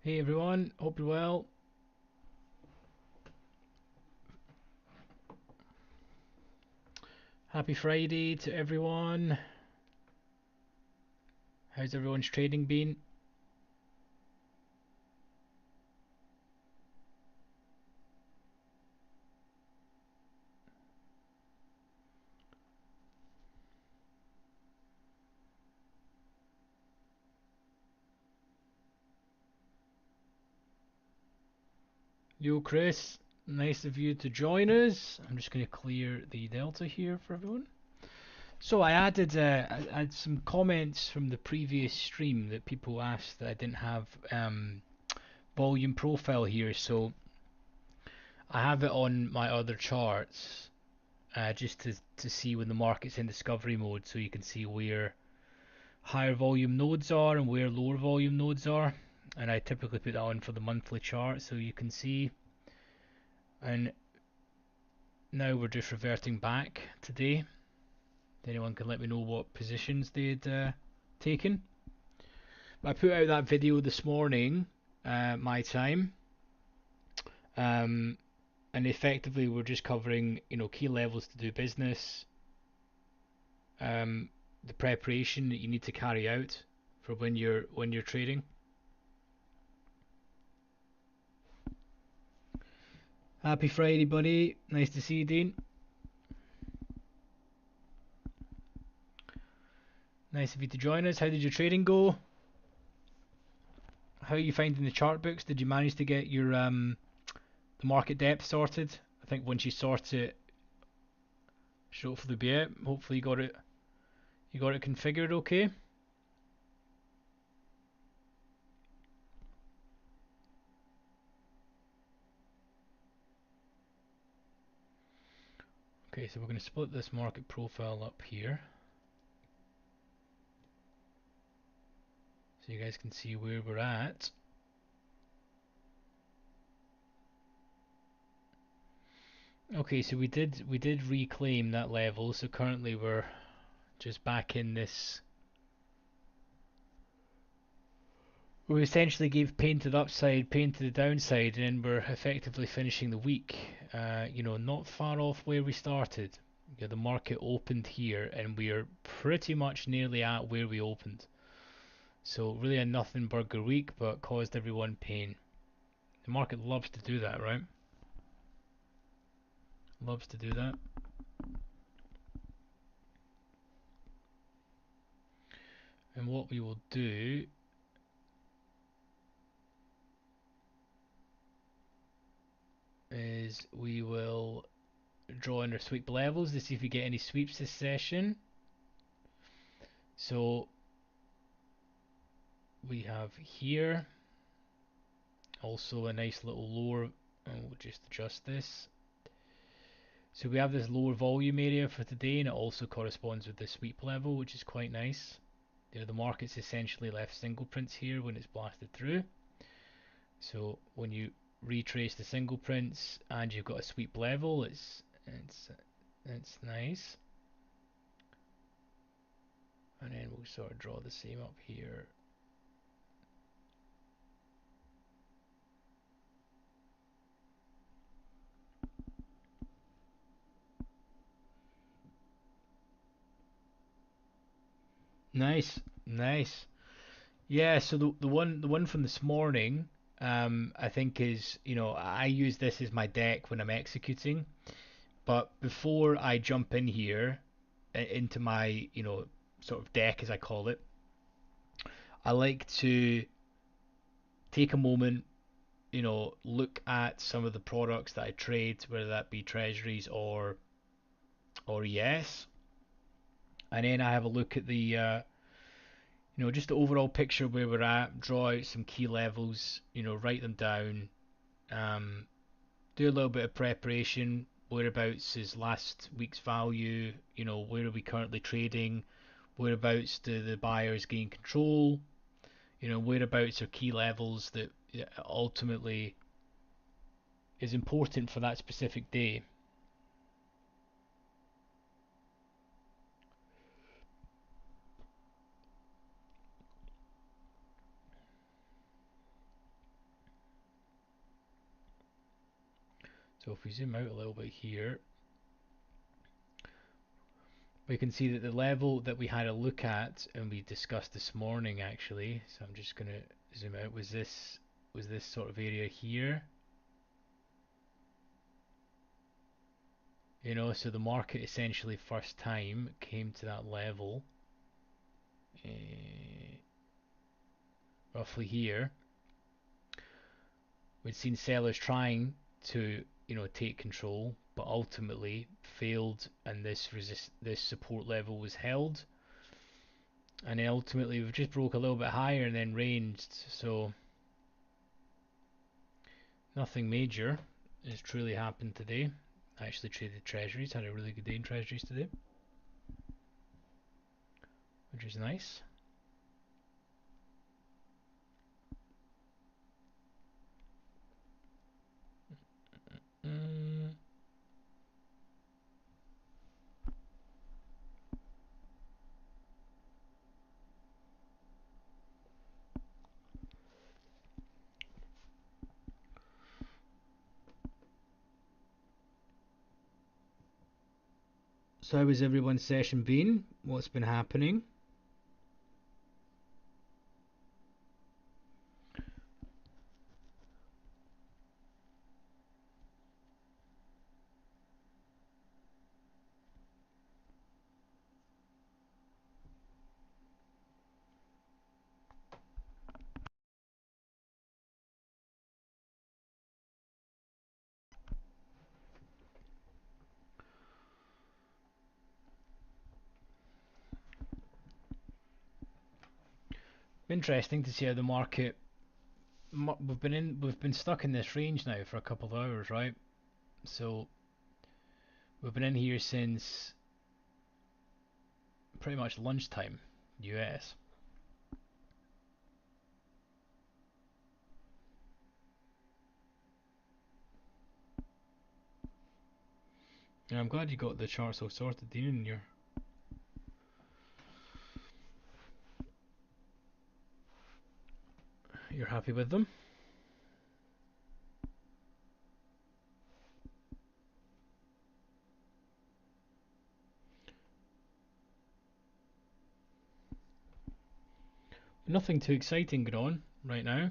Hey everyone, hope you're well. Happy Friday to everyone. How's everyone's trading been? Yo Chris, nice of you to join us. I'm just going to clear the delta here for everyone. So I had some comments from the previous stream that people asked that I didn't have volume profile here, so I have it on my other charts just to see when the market's in discovery mode, so you can see where higher volume nodes are and where lower volume nodes are. And I typically put that on for the monthly chart so you can see. And now we're just reverting back today. Anyone can let me know what positions they'd taken. I put out that video this morning, my time, um, and effectively we're just covering, key levels to do business, um, the preparation that you need to carry out for when you're trading. Happy Friday, buddy. Nice to see you, Dean. Nice of you to join us. How did your trading go? How are you finding the chart books? Did you manage to get your the market depth sorted? I think once you sort it, should hopefully be it. Hopefully you got it configured okay. Okay, so we're going to split this market profile up here so you guys can see where we're at. Okay, so we did reclaim that level, so currently we're just back in this. We essentially gave pain to the upside, pain to the downside, and then we're effectively finishing the week. Not far off where we started. The market opened here, and we are pretty much nearly at where we opened. So really a nothing burger week, but caused everyone pain. The market loves to do that, right? Loves to do that. And what we will do is we will draw in our sweep levels to see if we get any sweeps this session. So we have here also a nice little lower, and we'll just adjust this. So we have this lower volume area for today, and it also corresponds with the sweep level, which is quite nice. The market's essentially left single prints here when it's blasted through. So when you retrace the single prints and you've got a sweep level, it's nice. And then we'll sort of draw the same up here. Nice, nice. Yeah, so the one from this morning, I think is, I use this as my deck when I'm executing. But before I jump in here into my, sort of deck as I call it, I like to take a moment, look at some of the products that I trade, whether that be treasuries or ES, and then I have a look at the just the overall picture where we're at, draw out some key levels, write them down, um, do a little bit of preparation. Whereabouts is last week's value? Where are we currently trading? Whereabouts do the buyers gain control? Whereabouts are key levels that ultimately is important for that specific day. So if we zoom out a little bit here, we can see that the level that we had a look at and we discussed this morning actually, so I'm just going to zoom out, was this sort of area here. You know, so the market essentially first time came to that level, roughly here. We'd seen sellers trying to, take control, but ultimately failed, and this support level was held. And then ultimately we've just broke a little bit higher and then ranged, so nothing major has truly happened today. I actually traded treasuries, had a really good day in treasuries today, which is nice. So how has everyone's session been? What's been happening? Interesting to see how the market. We've been stuck in this range now for a couple of hours, right? So we've been in here since pretty much lunchtime, US. And I'm glad you got the charts all sorted, Dean, and you're happy with them. Nothing too exciting going on right now.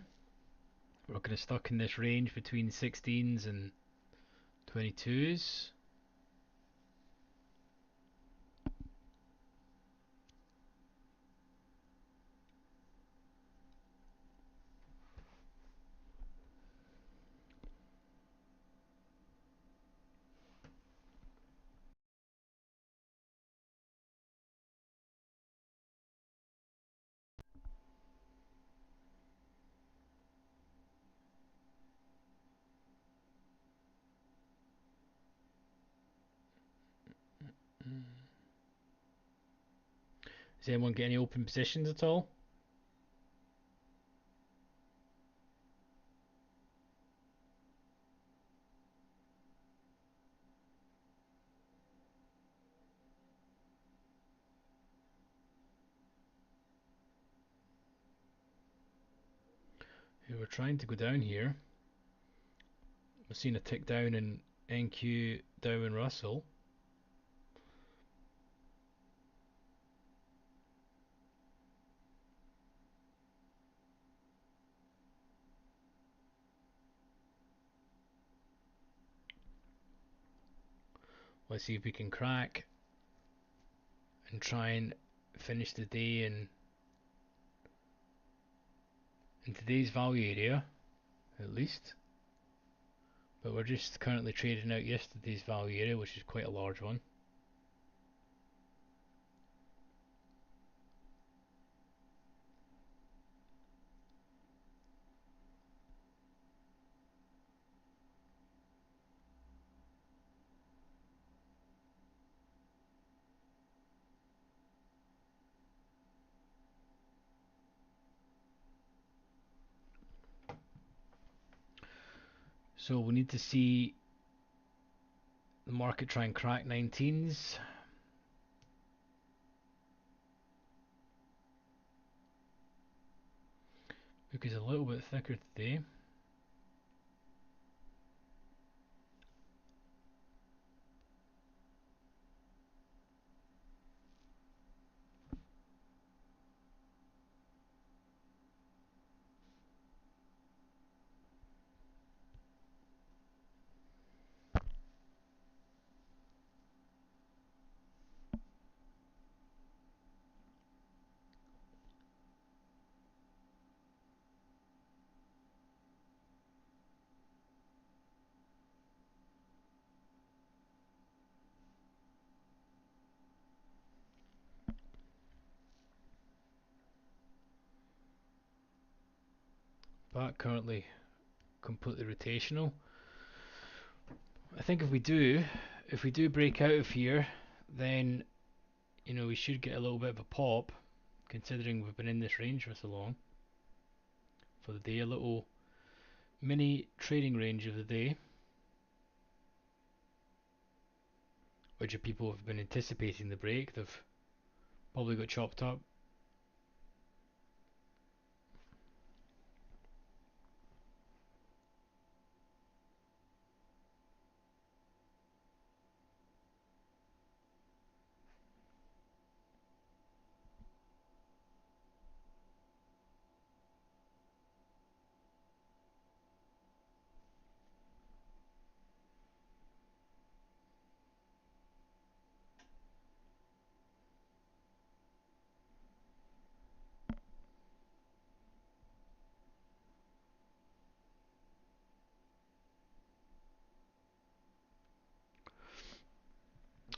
We're kind of stuck in this range between 16s and 22s. Does anyone get any open positions at all? We're trying to go down here. We've seen a tick down in NQ, Dow and Russell. Let's see if we can crack and try and finish the day in today's value area, at least. But we're just currently trading out yesterday's value area, which is quite a large one. So we need to see the market try and crack 19s. Book is a little bit thicker today. but currently completely rotational. I think if we do break out of here, then we should get a little bit of a pop, considering we've been in this range for so long. For the day, a little mini trading range of the day, which if people have been anticipating the break, they've probably got chopped up.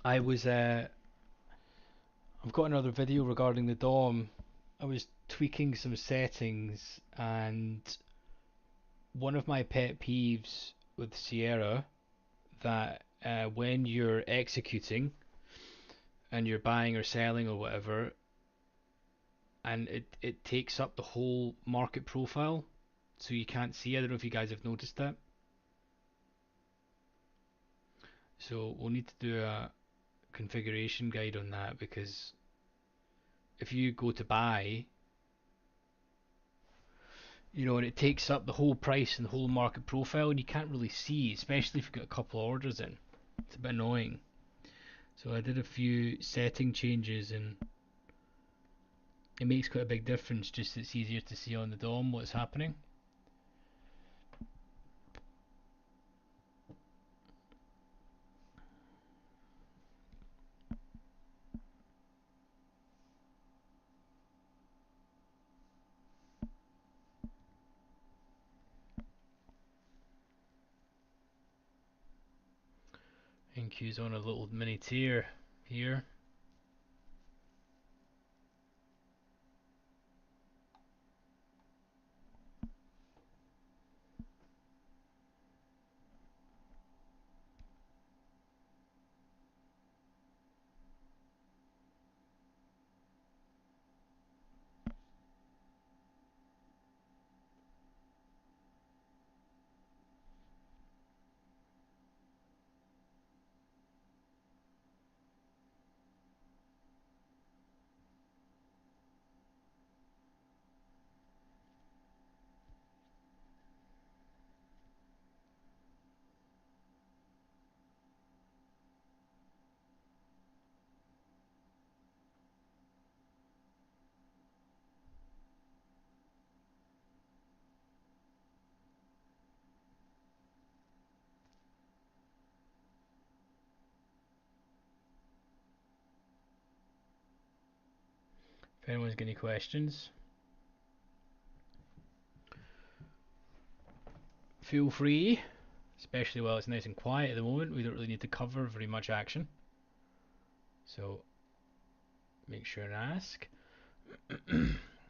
I was I've got another video regarding the DOM. I was tweaking some settings, and one of my pet peeves with Sierra, that when you're executing and you're buying or selling or whatever, and it takes up the whole market profile, so you can't see. I don't know if you guys have noticed that. So we'll need to do a configuration guide on that, because if you go to buy, and it takes up the whole price and the whole market profile, and you can't really see, especially if you've got a couple of orders in. It's a bit annoying. So I did a few setting changes, and it makes quite a big difference. Just it's easier to see on the DOM what's happening. NQ's on a little mini tear here. If anyone's got any questions, feel free. Especially while it's nice and quiet at the moment, we don't really need to cover very much action. So make sure and ask.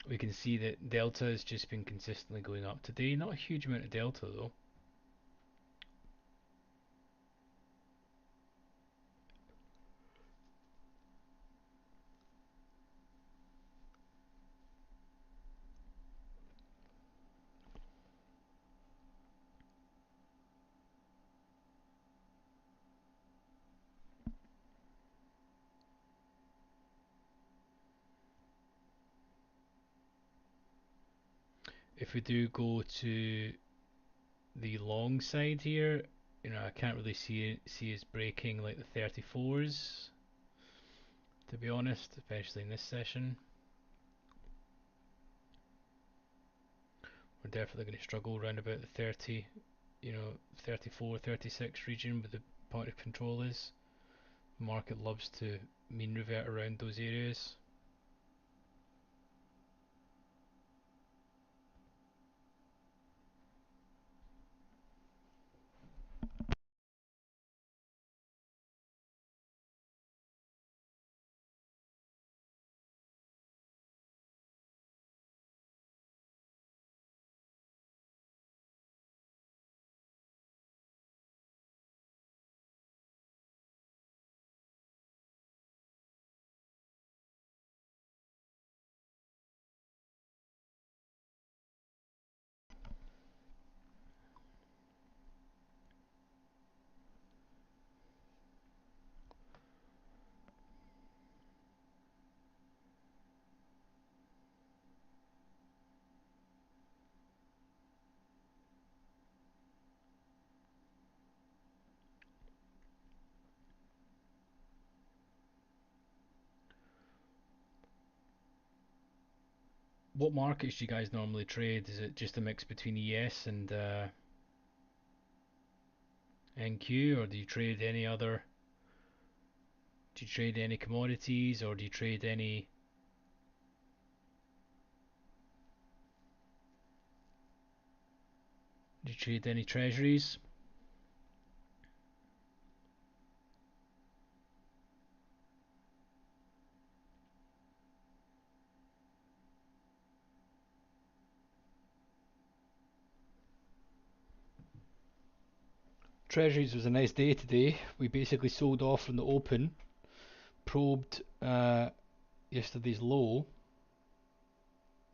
We can see that delta has just been consistently going up today. Not a huge amount of delta though. If we do go to the long side here, I can't really see us breaking like the 34s, to be honest, especially in this session. We're definitely going to struggle around about the 30, 34, 36 region where the point of control is. The market loves to mean revert around those areas. What markets do you guys normally trade? Is it just a mix between ES and NQ, or do you trade any other? Do you trade any commodities, or do you trade any? Do you trade any treasuries? Treasuries was a nice day today. We basically sold off from the open, probed yesterday's low,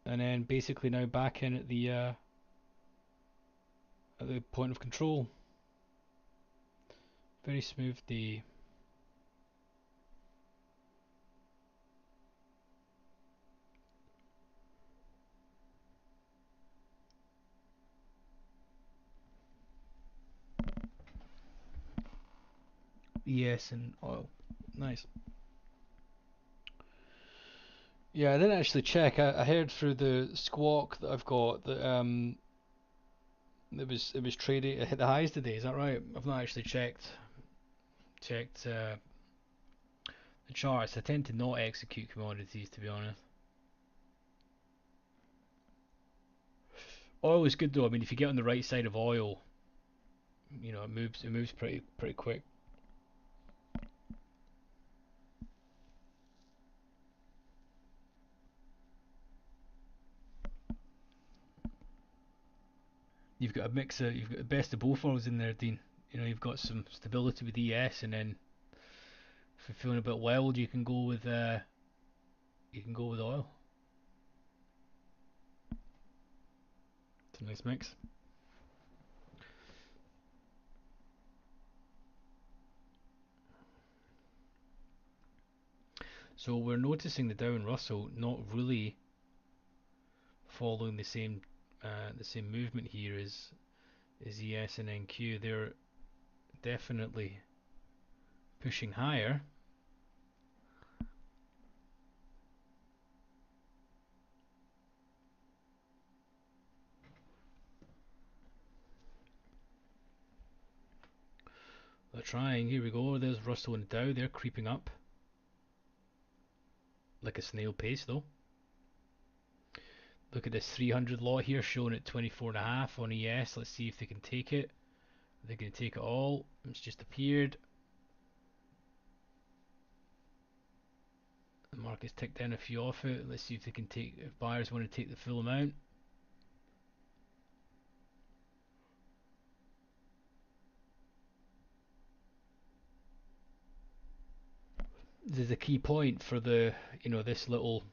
and then basically now back in at the point of control. Very smooth day. ES and oil. Nice. Yeah, I didn't actually check. I heard through the squawk that I've got that it was trading. It hit the highs today. Is that right? I've not actually checked the charts. I tend to not execute commodities, to be honest. Oil is good though. I mean, if you get on the right side of oil, it moves pretty quick. You've got the best of both worlds in there, Dean. You've got some stability with ES, and then if you're feeling a bit wild, you can go with oil. It's a nice mix. So we're noticing the Dow and Russell not really following the same movement here as ES and NQ. They're definitely pushing higher. They're trying. Here we go. There's Russell and Dow. They're creeping up like a snail pace, though. Look at this 300 lot here, showing at 24.5 on ES. Let's see if they can take it. They're going to take it all. It's just appeared. The market's ticked down a few off it. Let's see if they can take. If buyers want to take the full amount. This is a key point for this little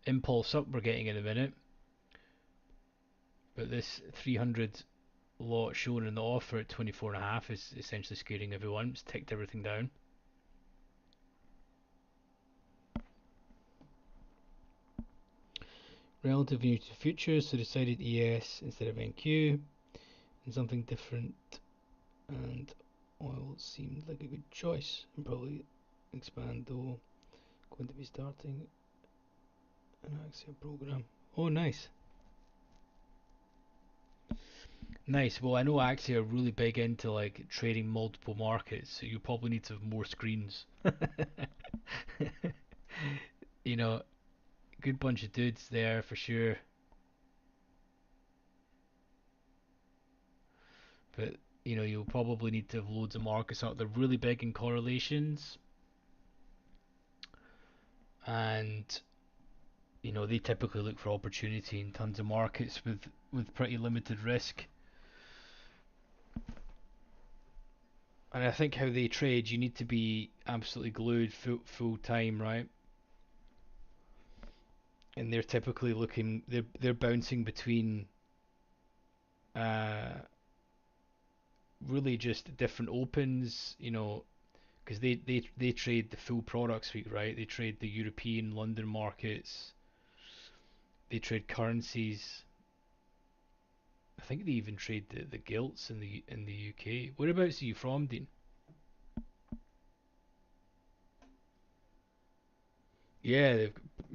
impulse up we're getting in a minute. But this 300 lot shown in the offer at 24.5 is essentially scaring everyone. It's ticked everything down. Relative near to futures, so decided ES instead of NQ, and something different. And oil seemed like a good choice, and probably expand though. Going to be starting an Axia program. Oh, nice. Nice. Well, I know Axia are really big into like trading multiple markets, so you probably need to have more screens. you know, Good bunch of dudes there for sure. But you'll probably need to have loads of markets out. They're really big in correlations, and they typically look for opportunity in tons of markets with pretty limited risk. And I think how they trade, you need to be absolutely glued full time, right? And they're typically looking, they're bouncing between uh, really just different opens, because they trade the full product suite, right? They trade the European London markets, they trade currencies. I think they even trade the gilts in the UK. Whereabouts are you from, Dean? Yeah,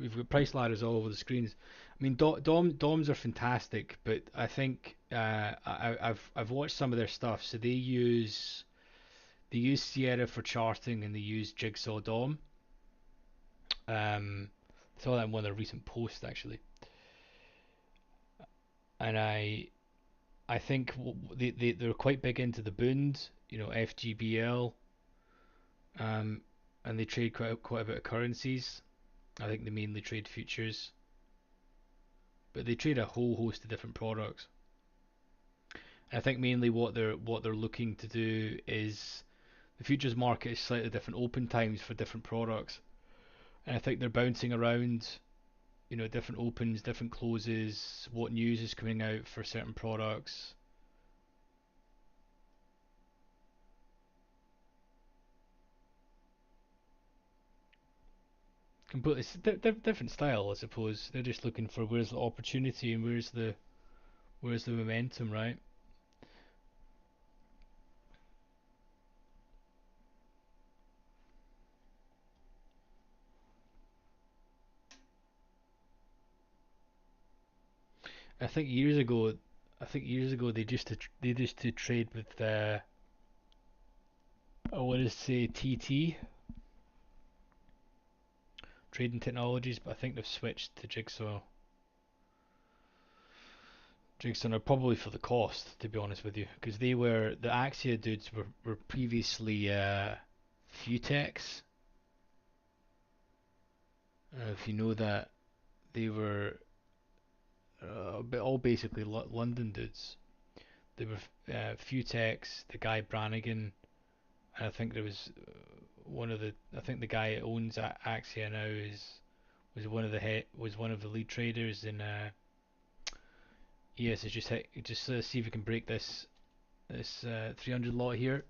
we've got price ladders all over the screens. I mean, DOMs are fantastic, but I think I've watched some of their stuff. So they use Sierra for charting and they use Jigsaw DOM. Um, saw that in one of their recent posts actually, and I think they're quite big into the Bund, FGBL, um, and they trade quite a bit of currencies. I think they mainly trade futures, but they trade a whole host of different products. I think mainly what they're looking to do is the futures market is slightly different open times for different products, and I think they're bouncing around, different opens, different closes, what news is coming out for certain products. Completely different style, I suppose. They're just looking for where's the opportunity and where's the momentum, right? I think years ago, they used to trade with I want to say TT Trading Technologies, but I think they've switched to Jigsaw are probably for the cost, to be honest with you, because the Axia dudes were previously Futex. If you know that, they were all basically London dudes. They were Futex, the guy Brannigan, and I think there was I think the guy that owns Axia now was one of the lead traders in. Yes, it's just see if we can break this 300 lot here.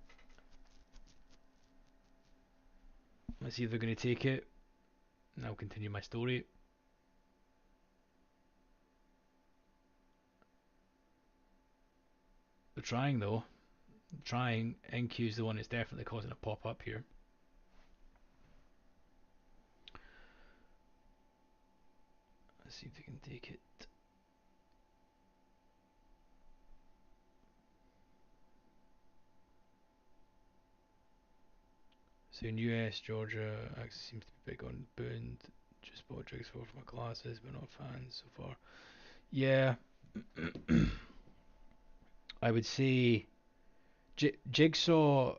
Let's see if they're going to take it. And I'll continue my story. They're trying though. Trying. NQ is the one that's definitely causing a pop up here. Let's see if they can take it. So in US, Georgia, Axis seems to be big on Bund. Just bought Jigsaw for my classes, but not fans so far. Yeah, I would say Jigsaw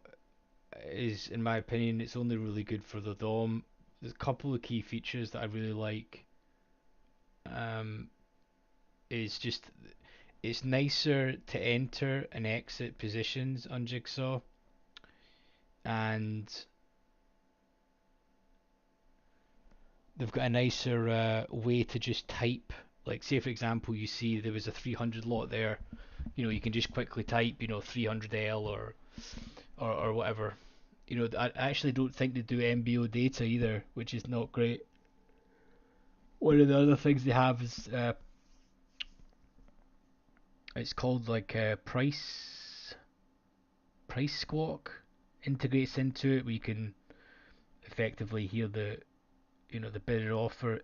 is, in my opinion, it's only really good for the DOM. There's a couple of key features that I really like. Um, is just it's nicer to enter and exit positions on Jigsaw, and they've got a nicer way to just type. Like, say for example, you see there was a 300 lot there. You can just quickly type, 300L or whatever. I actually don't think they do MBO data either, which is not great. One of the other things they have is it's called like price squawk integrates into it, where you can effectively hear the bidder offer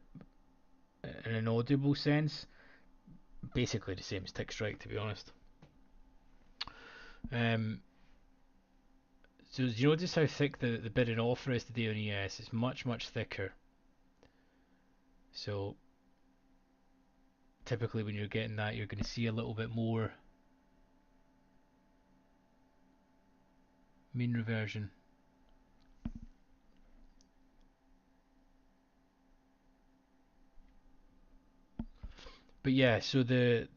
in an audible sense. Basically the same as tick strike, to be honest. Um, so do you notice how thick the bid and offer is today on ES? It's much thicker. So typically when you're getting that, you're going to see a little bit more mean reversion. But yeah, so the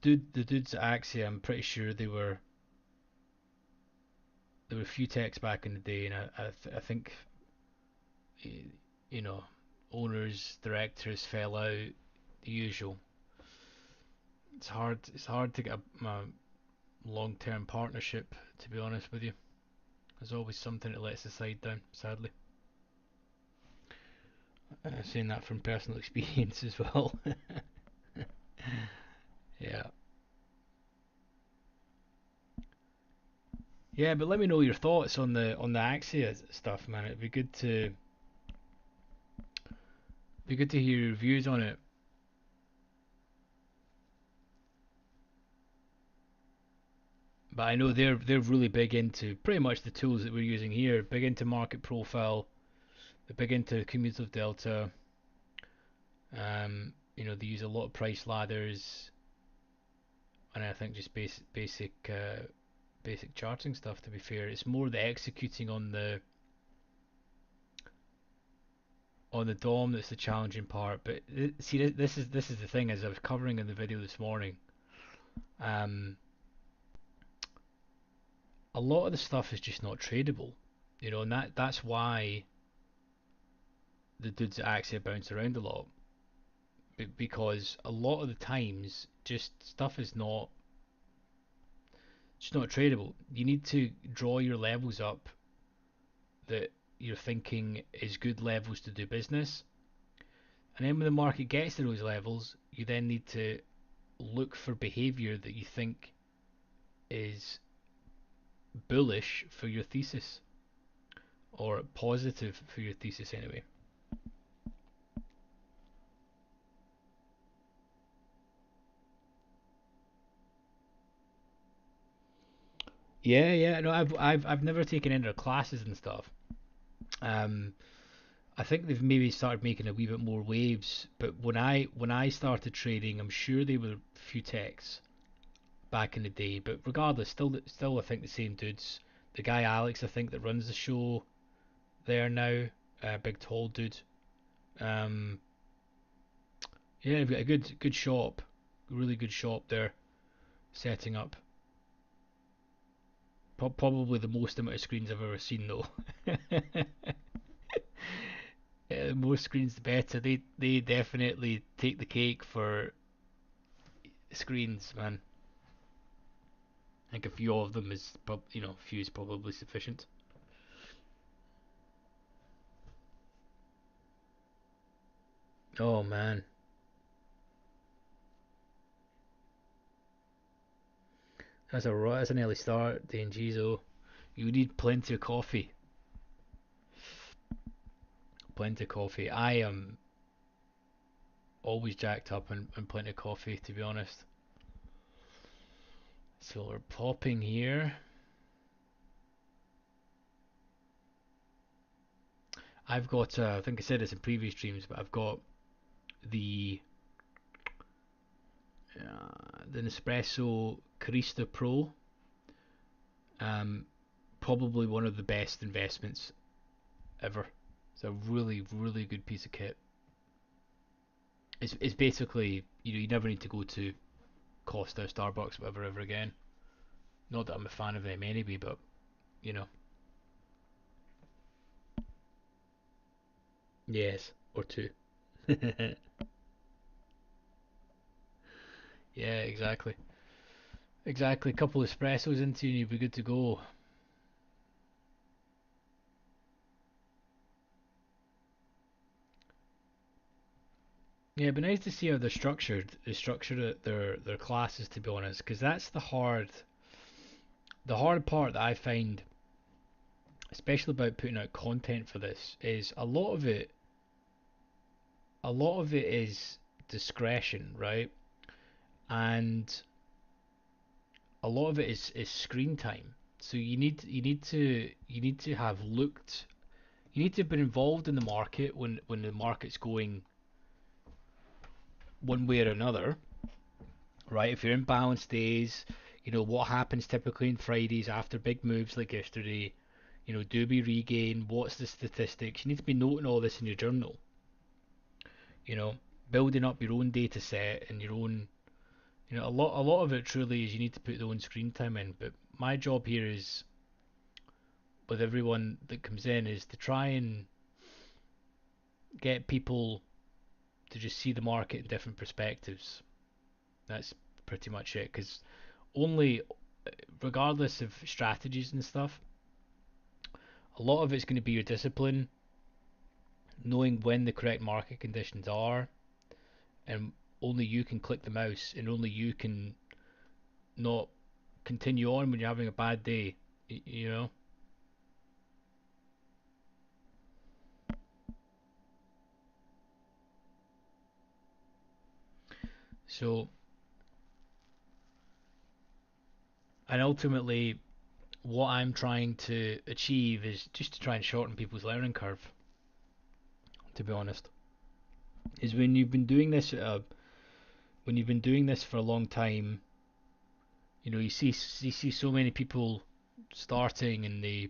dudes at Axia, I'm pretty sure there were a few techs back in the day, and I think you know owners, directors fell out, the usual. It's hard to get a long-term partnership, to be honest with you. There's always something that lets the side down, sadly. Saying that from personal experience as well. Yeah. Yeah, but let me know your thoughts on the Axia stuff, man. It'd be good to Be good to hear your reviews on it. But I know they're really big into pretty much the tools that we're using here. Big into market profile. They're big into cumulative delta. They use a lot of price ladders, and I think just basic charting stuff. To be fair, it's more the executing on the DOM that's the challenging part. But see, this is the thing, as I was covering in the video this morning. Um, a lot of the stuff is just not tradable, and that's why the dudes actually bounce around a lot, because a lot of the times just stuff is not just not tradable. You need to draw your levels up that you're thinking is good levels to do business, and then when the market gets to those levels, you then need to look for behavior that you think is bullish for your thesis, or positive for your thesis anyway. Yeah, yeah. No, I've never taken any of their classes and stuff. Um, I think they've maybe started making a wee bit more waves, but when I started trading, I'm sure they were few techs back in the day. But regardless, still I think the same dudes. The guy Alex, I think, that runs the show there now, big tall dude. Um, yeah, they've got a good shop, really good shop there, setting up. Probably the most amount of screens I've ever seen though. Yeah, the more screens the better. They definitely take the cake for screens, man. I think a few of them is a few is probably sufficient. Oh man, that's an early start, DNGs. Oh, you need plenty of coffee. Plenty of coffee. I am always jacked up and plenty of coffee, to be honest. So we're popping here. I've got, I think I said this in previous streams, but I've got the the Nespresso Carista Pro. Um, Probably one of the best investments ever. It's a really, really good piece of kit. It's basically, you never need to go to Costa, Starbucks, whatever ever again. Not that I'm a fan of them anyway, but you know, yes, or two. Yeah, exactly. Exactly. A couple of espressos into you and you'll be good to go. Yeah, it'd be nice to see how they're structured. They structure their classes, to be honest, because that's the hard part that I find, especially about putting out content for this, is a lot of it is discretion, right? And a lot of it is screen time. So you need to have looked, you need to have been involved in the market when the market's going one way or another, right? If you're in balance days, what happens typically on Fridays after big moves like yesterday. Do we regain? What's the statistics? You need to be noting all this in your journal. You know, Building up your own data set and your own. A lot of it truly is you need to put the own screen time in. But my job here is, with everyone that comes in, is to try and get people to just see the market in different perspectives. That's pretty much it. Because only, regardless of strategies and stuff, a lot of it's going to be your discipline, knowing when the correct market conditions are, and only you can click the mouse, and only you can not continue on when you're having a bad day. You know? So, and ultimately, what I'm trying to achieve is just to try and shorten people's learning curve. To be honest, is when you've been doing this for a long time, you see so many people starting and they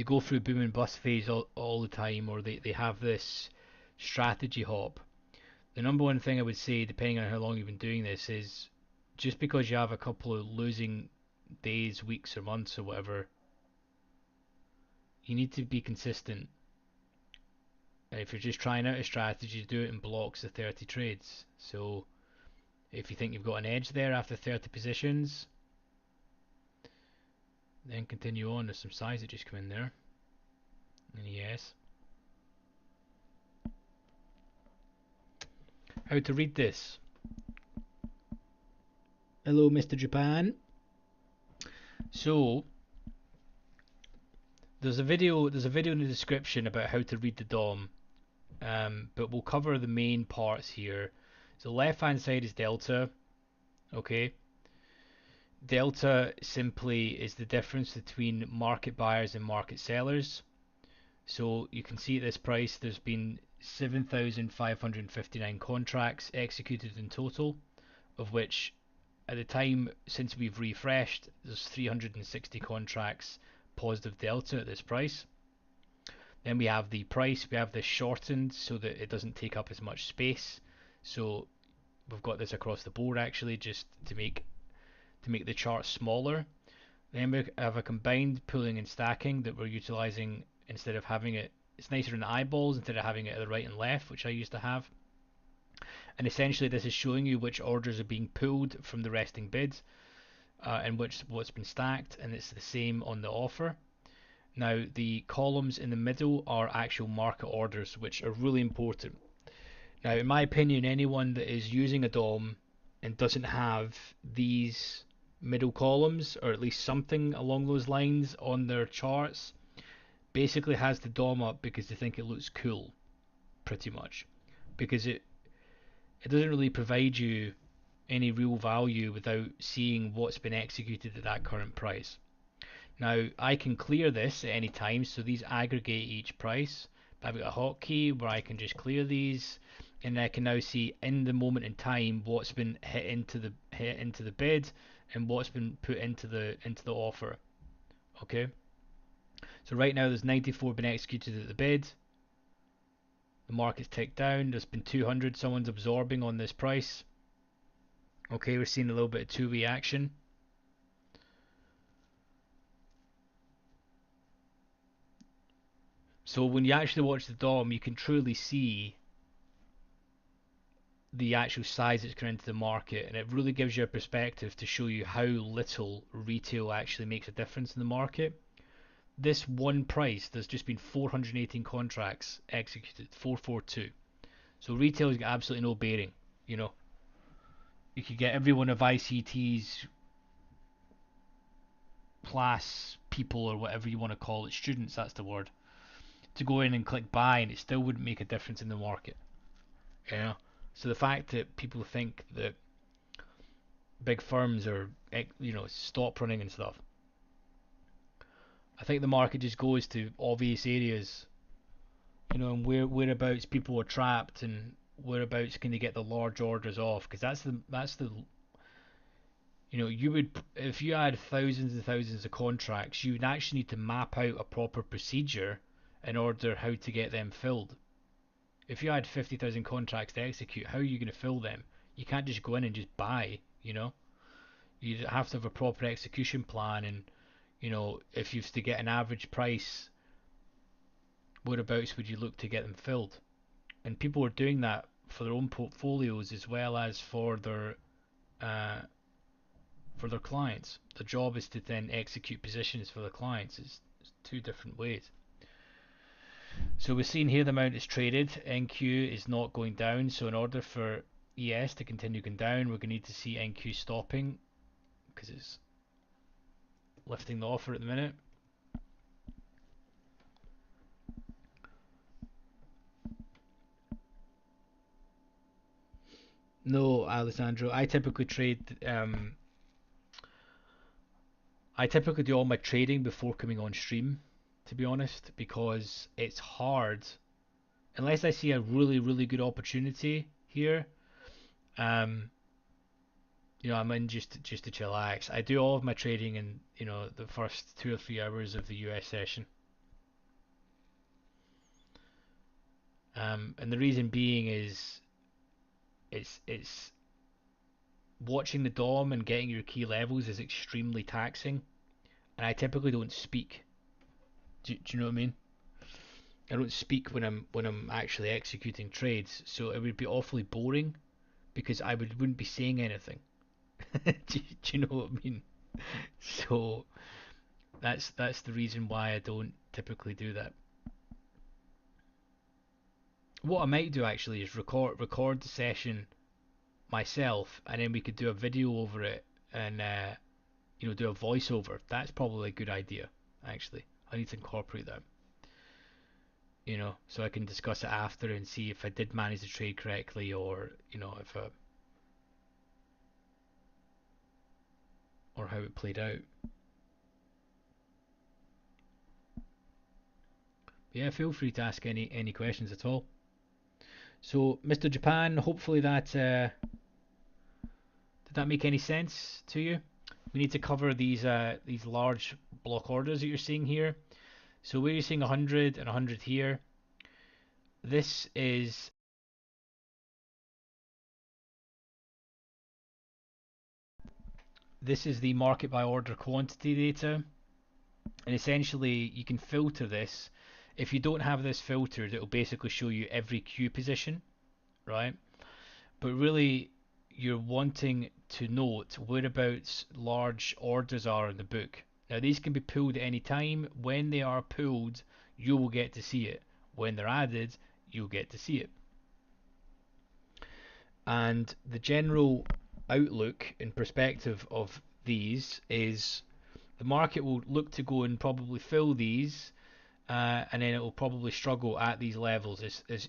go through boom and bust phase all the time, or they have this strategy hop. The number one thing I would say, depending on how long you've been doing this, is just because you have a couple of losing days, weeks, or months, or whatever, you need to be consistent. And if you're just trying out a strategy, do it in blocks of 30 trades. So if you think you've got an edge there after 30 positions, then continue on. There's some size that just come in there. And yes. How to read this? Hello, Mr. Japan. So there's a video in the description about how to read the DOM, but we'll cover the main parts here. So left hand side is delta. Okay, delta simply is the difference between market buyers and market sellers. So you can see at this price there's been 7,559 contracts executed in total, of which at the time since we've refreshed there's 360 contracts positive delta at this price. Then we have the price, we have this shortened so that it doesn't take up as much space. So we've got this across the board actually, just to make the chart smaller. Then we have a combined pooling and stacking that we're utilizing instead of having it. It's nicer in the eyeballs instead of having it at the right and left, which I used to have. And essentially, this is showing you which orders are being pulled from the resting bid and what's been stacked, and it's the same on the offer. Now, the columns in the middle are actual market orders, which are really important. Now, in my opinion, anyone that is using a DOM and doesn't have these middle columns, or at least something along those lines on their charts, basically has the DOM up because they think it looks cool, pretty much. Because it doesn't really provide you any real value without seeing what's been executed at that current price. Now, I can clear this at any time, so these aggregate each price. I've got a hotkey where I can just clear these, and I can now see in the moment in time what's been hit into the bid and what's been put into the offer. Okay, so right now there's 94 been executed at the bid. The market's ticked down. There's been 200. Someone's absorbing on this price. Okay, we're seeing a little bit of two-way action. So when you actually watch the DOM, you can truly see the actual size that's coming into the market, and it really gives you a perspective to show you how little retail actually makes a difference in the market. This one price, there's just been 418 contracts executed, 442. So retail's got absolutely no bearing. You know, you could get every one of ICT's class people or whatever you want to call it, students, that's the word, to go in and click buy, and it still wouldn't make a difference in the market. Yeah. So the fact that people think that big firms are, stop running and stuff, I think the market just goes to obvious areas, and whereabouts people are trapped and whereabouts can they get the large orders off, because that's the you would, if you had thousands and thousands of contracts, you would actually need to map out a proper procedure in order how to get them filled. If you had 50,000 contracts to execute, how are you going to fill them? You can't just go in and just buy. You have to have a proper execution plan, and if you have to get an average price, whereabouts would you look to get them filled? And people are doing that for their own portfolios as well as uh, for their clients. The job is to then execute positions for the clients. It's two different ways. So we're seeing here the amount is traded. NQ is not going down. So in order for ES to continue going down, we're going to need to see NQ stopping because it's lifting the offer at the minute. No, Alessandro. I typically do all my trading before coming on stream, to be honest, because it's hard unless I see a really, really good opportunity here. Um, I'm in just to chillax. I do all of my trading in the first 2 or 3 hours of the US session. And the reason being is it's watching the DOM and getting your key levels is extremely taxing, and I typically don't speak. Do you know what I mean? I don't speak when I'm actually executing trades, so it would be awfully boring because wouldn't be saying anything. Do you know what I mean? So that's the reason why I don't typically do that. What I might do actually is record the session myself, and then we could do a video over it and do a voiceover. That's probably a good idea, actually. I need to incorporate that, so I can discuss it after and see if I did manage the trade correctly, or if or how it played out. But yeah, feel free to ask any questions at all. So, Mr. Japan, hopefully that did that make any sense to you? We need to cover these large block orders that you're seeing here. So where you're seeing 100 and 100 here, this is the market by order quantity data, and essentially you can filter this. If you don't have this filtered, it will basically show you every queue position, right? But really, you're wanting to note whereabouts large orders are in the book. Now, these can be pulled at any time. When they are pulled, you will get to see it. When they're added, you'll get to see it. And the general outlook and perspective of these is the market will look to go and probably fill these, and then it will probably struggle at these levels.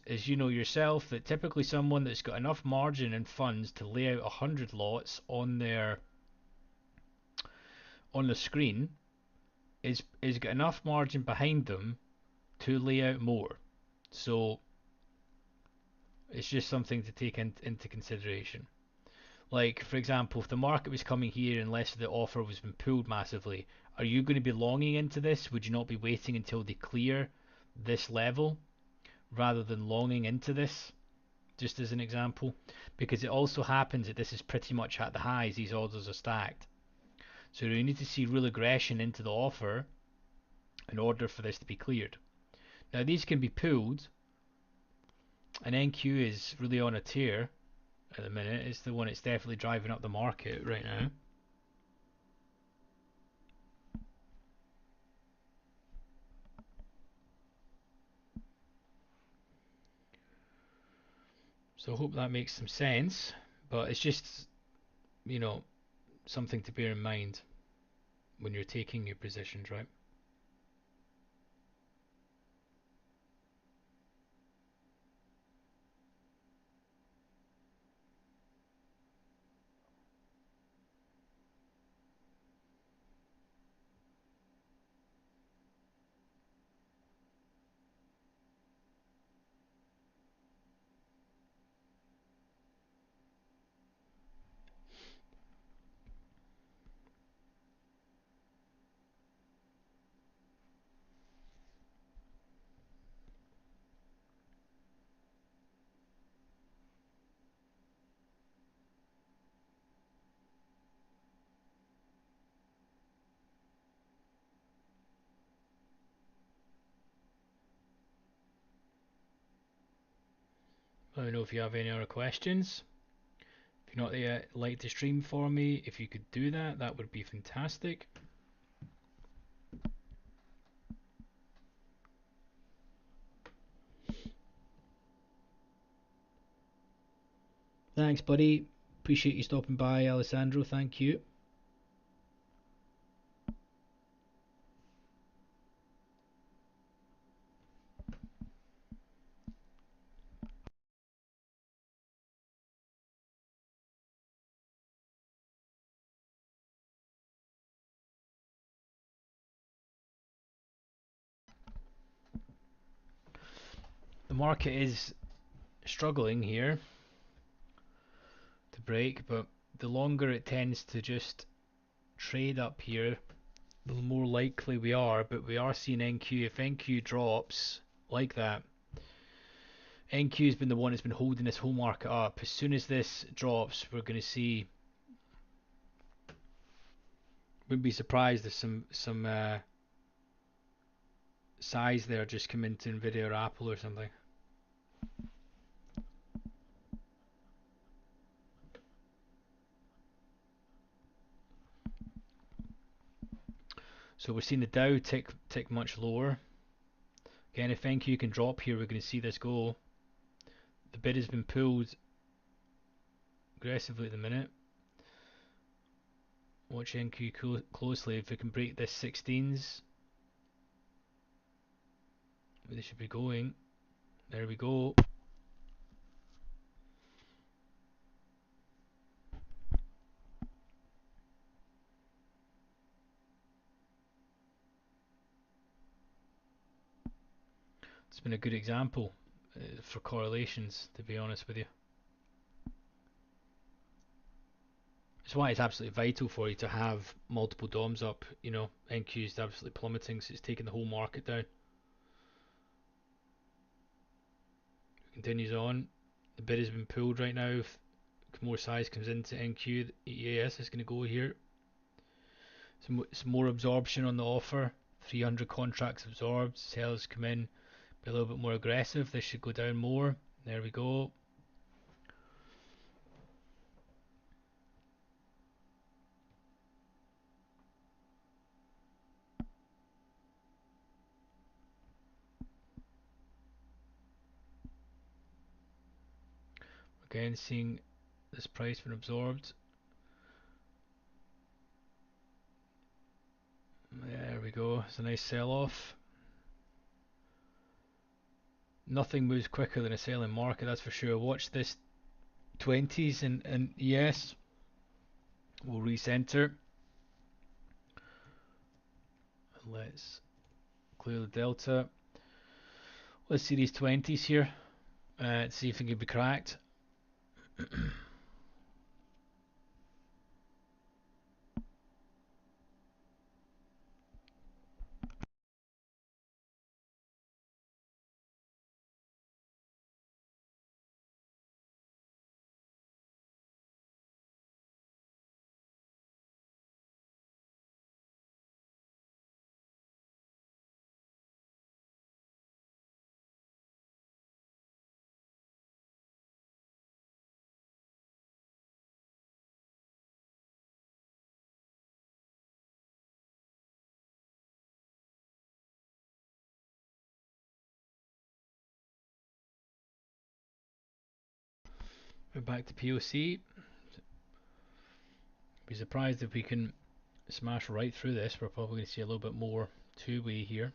As you know yourself, that typically someone that's got enough margin and funds to lay out 100 lots on the screen is got enough margin behind them to lay out more. So it's just something to take into consideration. Like, for example, if the market was coming here and less of the offer was been pulled massively, are you going to be longing into this? Would you not be waiting until they clear this level rather than longing into this? Just as an example, because it also happens that this is pretty much at the highs, these orders are stacked. So you need to see real aggression into the offer in order for this to be cleared. Now these can be pulled, and NQ is really on a tear at the minute. It's the one that's definitely driving up the market right now. So I hope that makes some sense, but it's just, you know, something to bear in mind when you're taking your positions, right? Let me know if you have any other questions. If you're not yet, like the stream for me. If you could do that, that would be fantastic. Thanks, buddy. Appreciate you stopping by, Alessandro. Thank you. market is struggling here to break, but the longer it tends to just trade up here, the more likely we are. But we are seeing NQ. If NQ drops like that, NQ has been the one that's been holding this whole market up. As soon as this drops, we're going to see. Wouldn't be surprised if some size there just come into Nvidia or Apple or something. So we're seeing the Dow tick much lower. Again, if NQ can drop here, we're going to see this go. The bid has been pulled aggressively at the minute. Watch NQ closely. If we can break this 16s, they should be going. There we go. It's been a good example for correlations, to be honest with you. That's why it's absolutely vital for you to have multiple DOMs up. You know, NQ is absolutely plummeting, so it's taking the whole market down. Continues on. The bid has been pulled right now. If more size comes into NQ, the EAS is going to go here. Some more absorption on the offer. 300 contracts absorbed. Sales come in, be a little bit more aggressive. This should go down more. There we go. Again, seeing this price been absorbed. There we go. It's a nice sell-off. Nothing moves quicker than a selling market, that's for sure. Watch this 20s and yes, we'll recenter. Let's clear the delta. Let's see these 20s here. See if it can be cracked. We're back to POC. Be surprised if we can smash right through this. We're probably going to see a little bit more two-way here.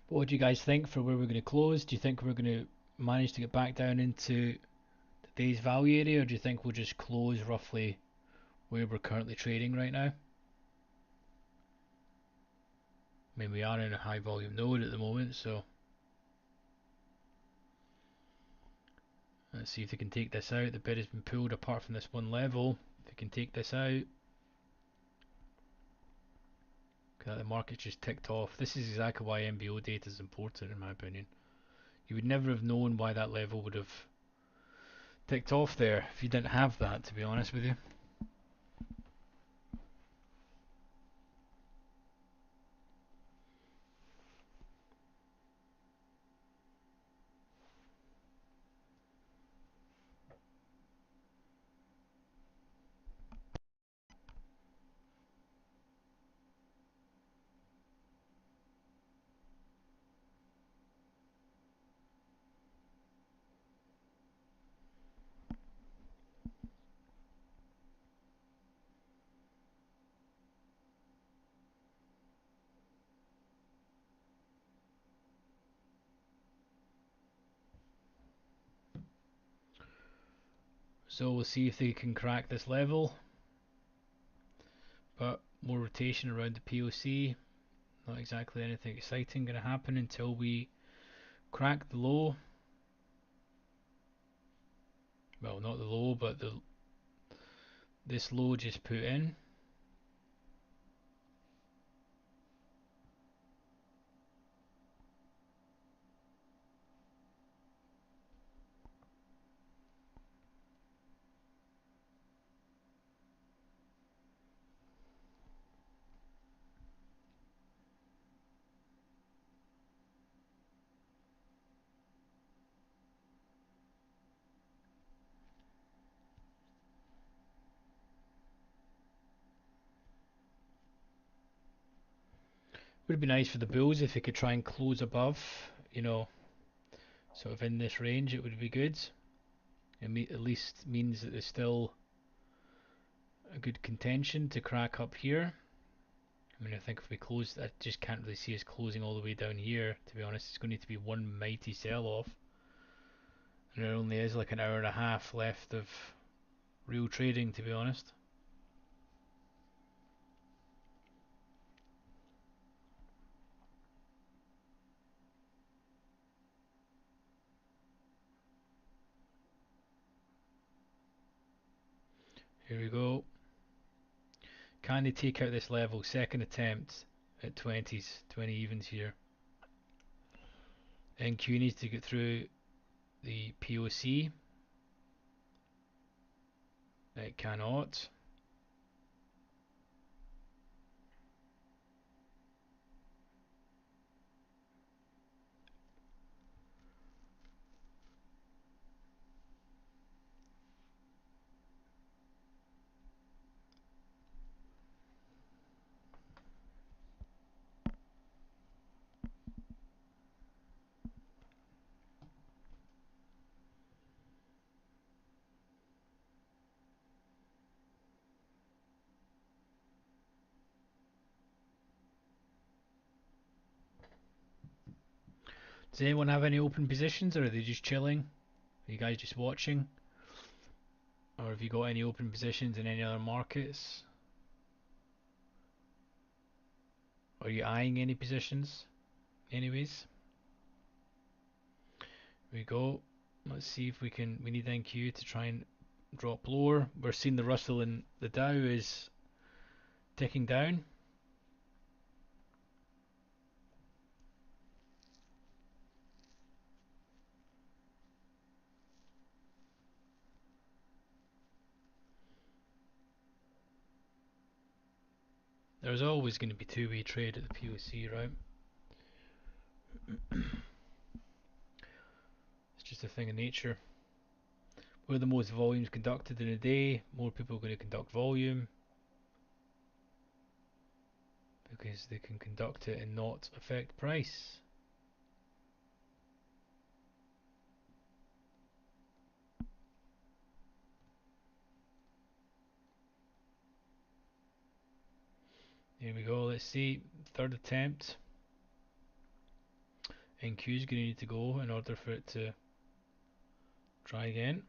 But what do you guys think for where we're going to close? Do you think we're going to manage to get back down into the day's value area, or do you think we'll just close roughly where we're currently trading right now? I mean, we are in a high volume node at the moment, so let's see if they can take this out. The bid has been pulled apart from this one level. If they can take this out, that the market just ticked off. This is exactly why MBO data is important, in my opinion. You would never have known why that level would have ticked off there if you didn't have that, to be honest with you. So we'll see if they can crack this level, but more rotation around the POC. Not exactly anything exciting going to happen until we crack the low. Well, not the low, but this low just put in. Would be nice for the bulls if they could try and close above, you know, sort of in this range. It would be good. It at least means that there's still a good contention to crack up here. I mean, I think if we close, I just can't really see us closing all the way down here, to be honest. It's going to need to be one mighty sell-off. And there only is like an hour and a half left of real trading, to be honest. Here we go. Can they take out this level? Second attempt at 20s, 20 evens here. NQ needs to get through the POC. It cannot. Does anyone have any open positions, or are they just chilling? Are you guys just watching? Or have you got any open positions in any other markets? Are you eyeing any positions? Anyways, here we go. Let's see if we can. We need NQ to try and drop lower. We're seeing the Russell and the Dow is ticking down. There's always going to be two-way trade at the POC, right? It's just a thing of nature. Where the most volumes conducted in a day, more people are going to conduct volume because they can conduct it and not affect price. Here we go. Let's see. Third attempt. NQ is going to need to go in order for it to try again.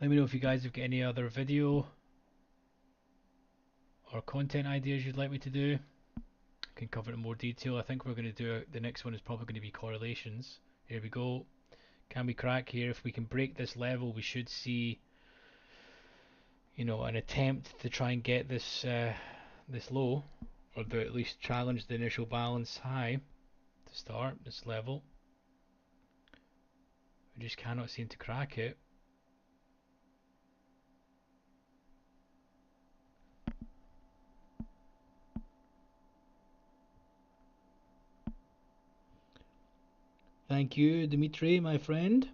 Let me know if you guys have got any other video or content ideas you'd like me to do. I can cover it in more detail. I think we're going to do the next one is probably going to be correlations. Here we go. Can we crack here? If we can break this level, we should see, you know, an attempt to try and get this this low, or to at least challenge the initial balance high to start this level. We just cannot seem to crack it. Thank you, Dimitri, my friend.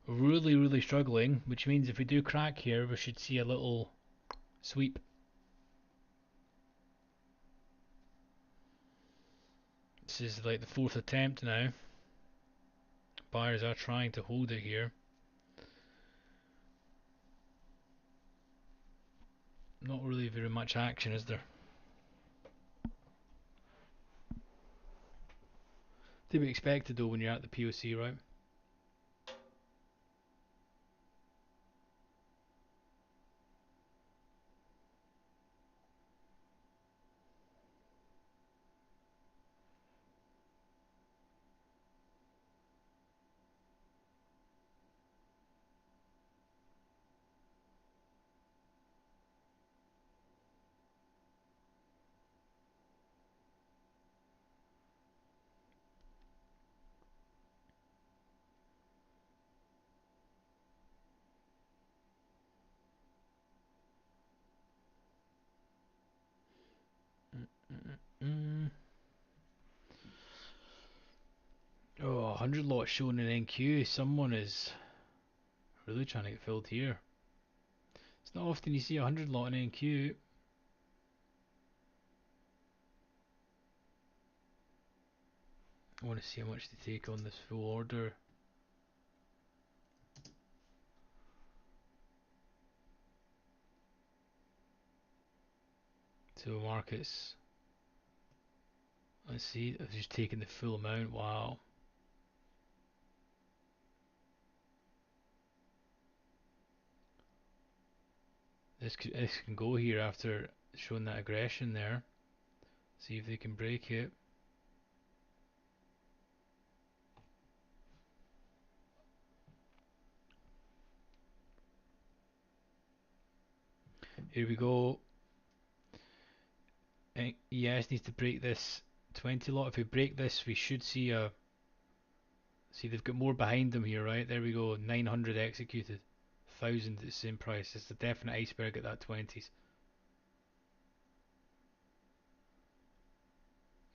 Really struggling, which means if we do crack here, we should see a little sweep. This is like the fourth attempt now. Buyers are trying to hold it here. Not really very much action, is there? To be expected though when you're at the POC, right? Oh, 100 lots shown in NQ. Someone is really trying to get filled here. It's not often you see a 100 lot in NQ. I want to see how much they take on this full order. So markets. Let's see. I've just taken the full amount. Wow. This can go here after showing that aggression there. See if they can break it. Here we go. ES needs to break this 20 lot. If we break this, we should see a. See, they've got more behind them here, right? There we go. 900 executed. 1,000 at the same price. It's a definite iceberg at that 20s.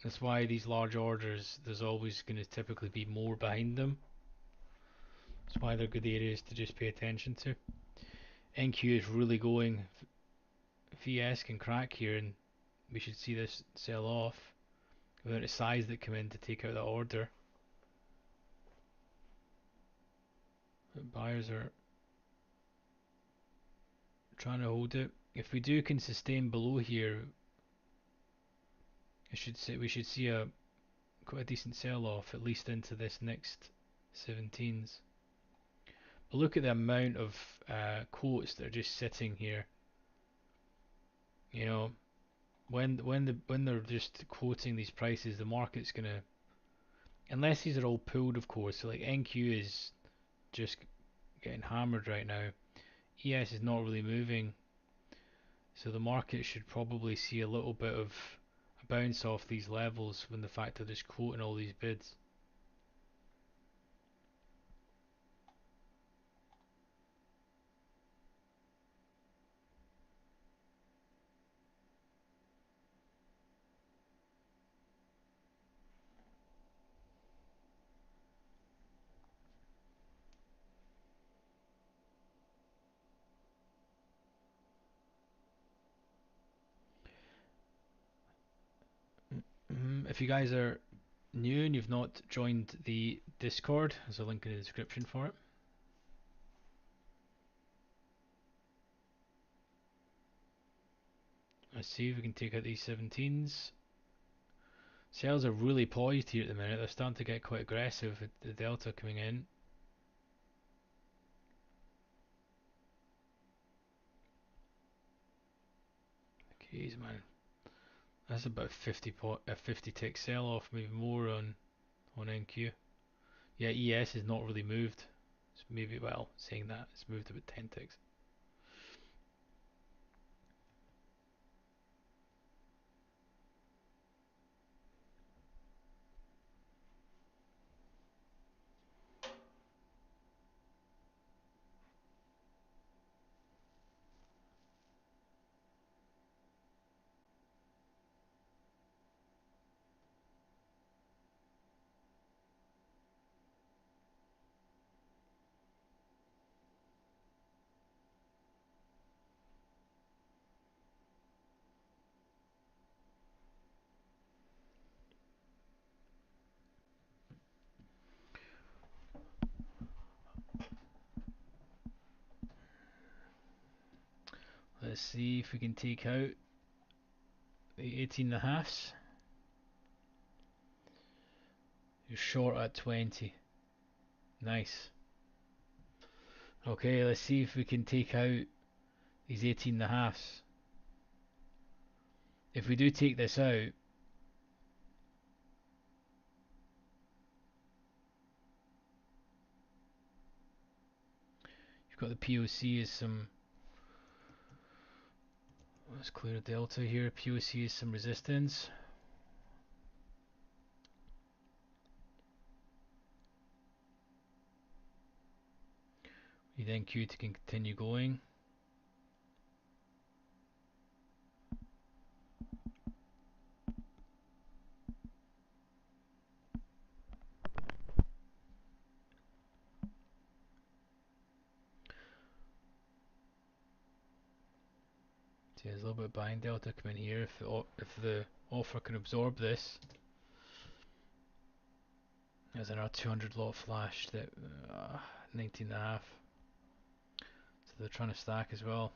That's why these large orders, there's always going to typically be more behind them. That's why they're good areas to just pay attention to. NQ is really going. VS can crack here, and we should see this sell off without a size that come in to take out that order. But buyers are trying to hold it. If we do can sustain below here, we should see a quite a decent sell off at least into this next 17s. But look at the amount of quotes that are just sitting here. You know, when they're just quoting these prices, the market's gonna, unless these are all pulled, of course. So like NQ is just getting hammered right now. ES is not really moving, so the market should probably see a little bit of a bounce off these levels when the fact they're just quoting all these bids. If you guys are new and you've not joined the Discord, there's a link in the description for it. Let's see if we can take out these 17s. Sales are really poised here at the minute. They're starting to get quite aggressive with the delta coming in. Jeez, man. That's about 50 tick sell off, maybe more on NQ. Yeah, ES has not really moved. It's maybe, well, saying that, it's moved about 10 ticks. Let's see if we can take out the 18.5s. You're short at 20. Nice. Okay, let's see if we can take out these 18.5s. If we do take this out, you've got the POC as some. Let's clear a delta here. POC is some resistance. You then Q to continue going. See, there's a little bit of buying delta coming here. If the offer can absorb this, there's another 200 lot flash that 19.5. So they're trying to stack as well.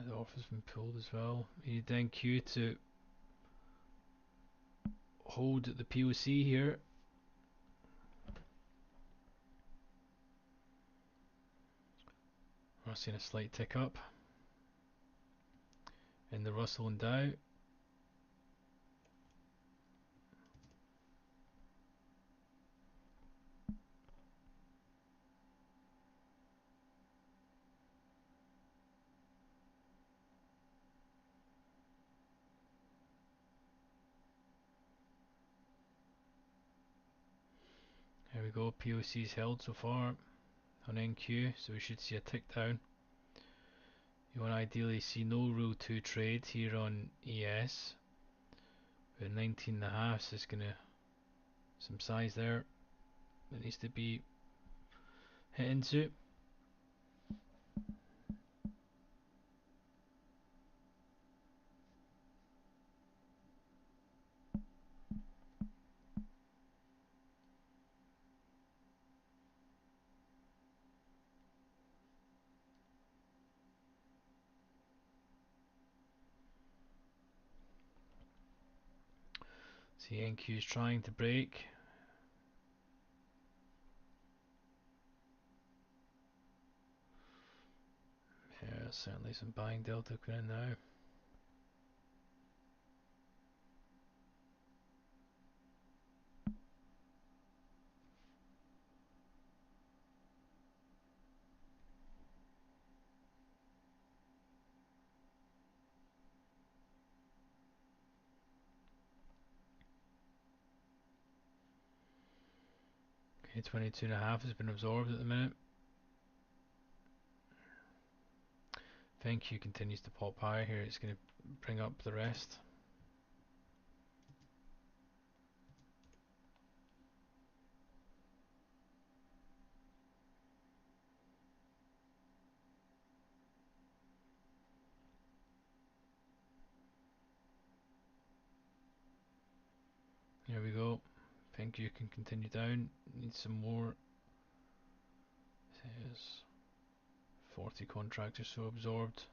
The offer's been pulled as well. You then Q to hold the POC here. We're seeing a slight tick up in the Russell and Dow. There we go, POC's held so far on NQ, so we should see a tick down. You want to ideally see no rule 2 trade here on ES. But 19.5 is gonna some size there that needs to be hit into. See NQ is trying to break. Yeah, certainly some buying delta coming in now. Okay, 22.5 has been absorbed at the minute. Thank you continues to pop high here. It's going to bring up the rest. Here we go. Thank you can continue down. Need some more. Says 40 contracts or so absorbed.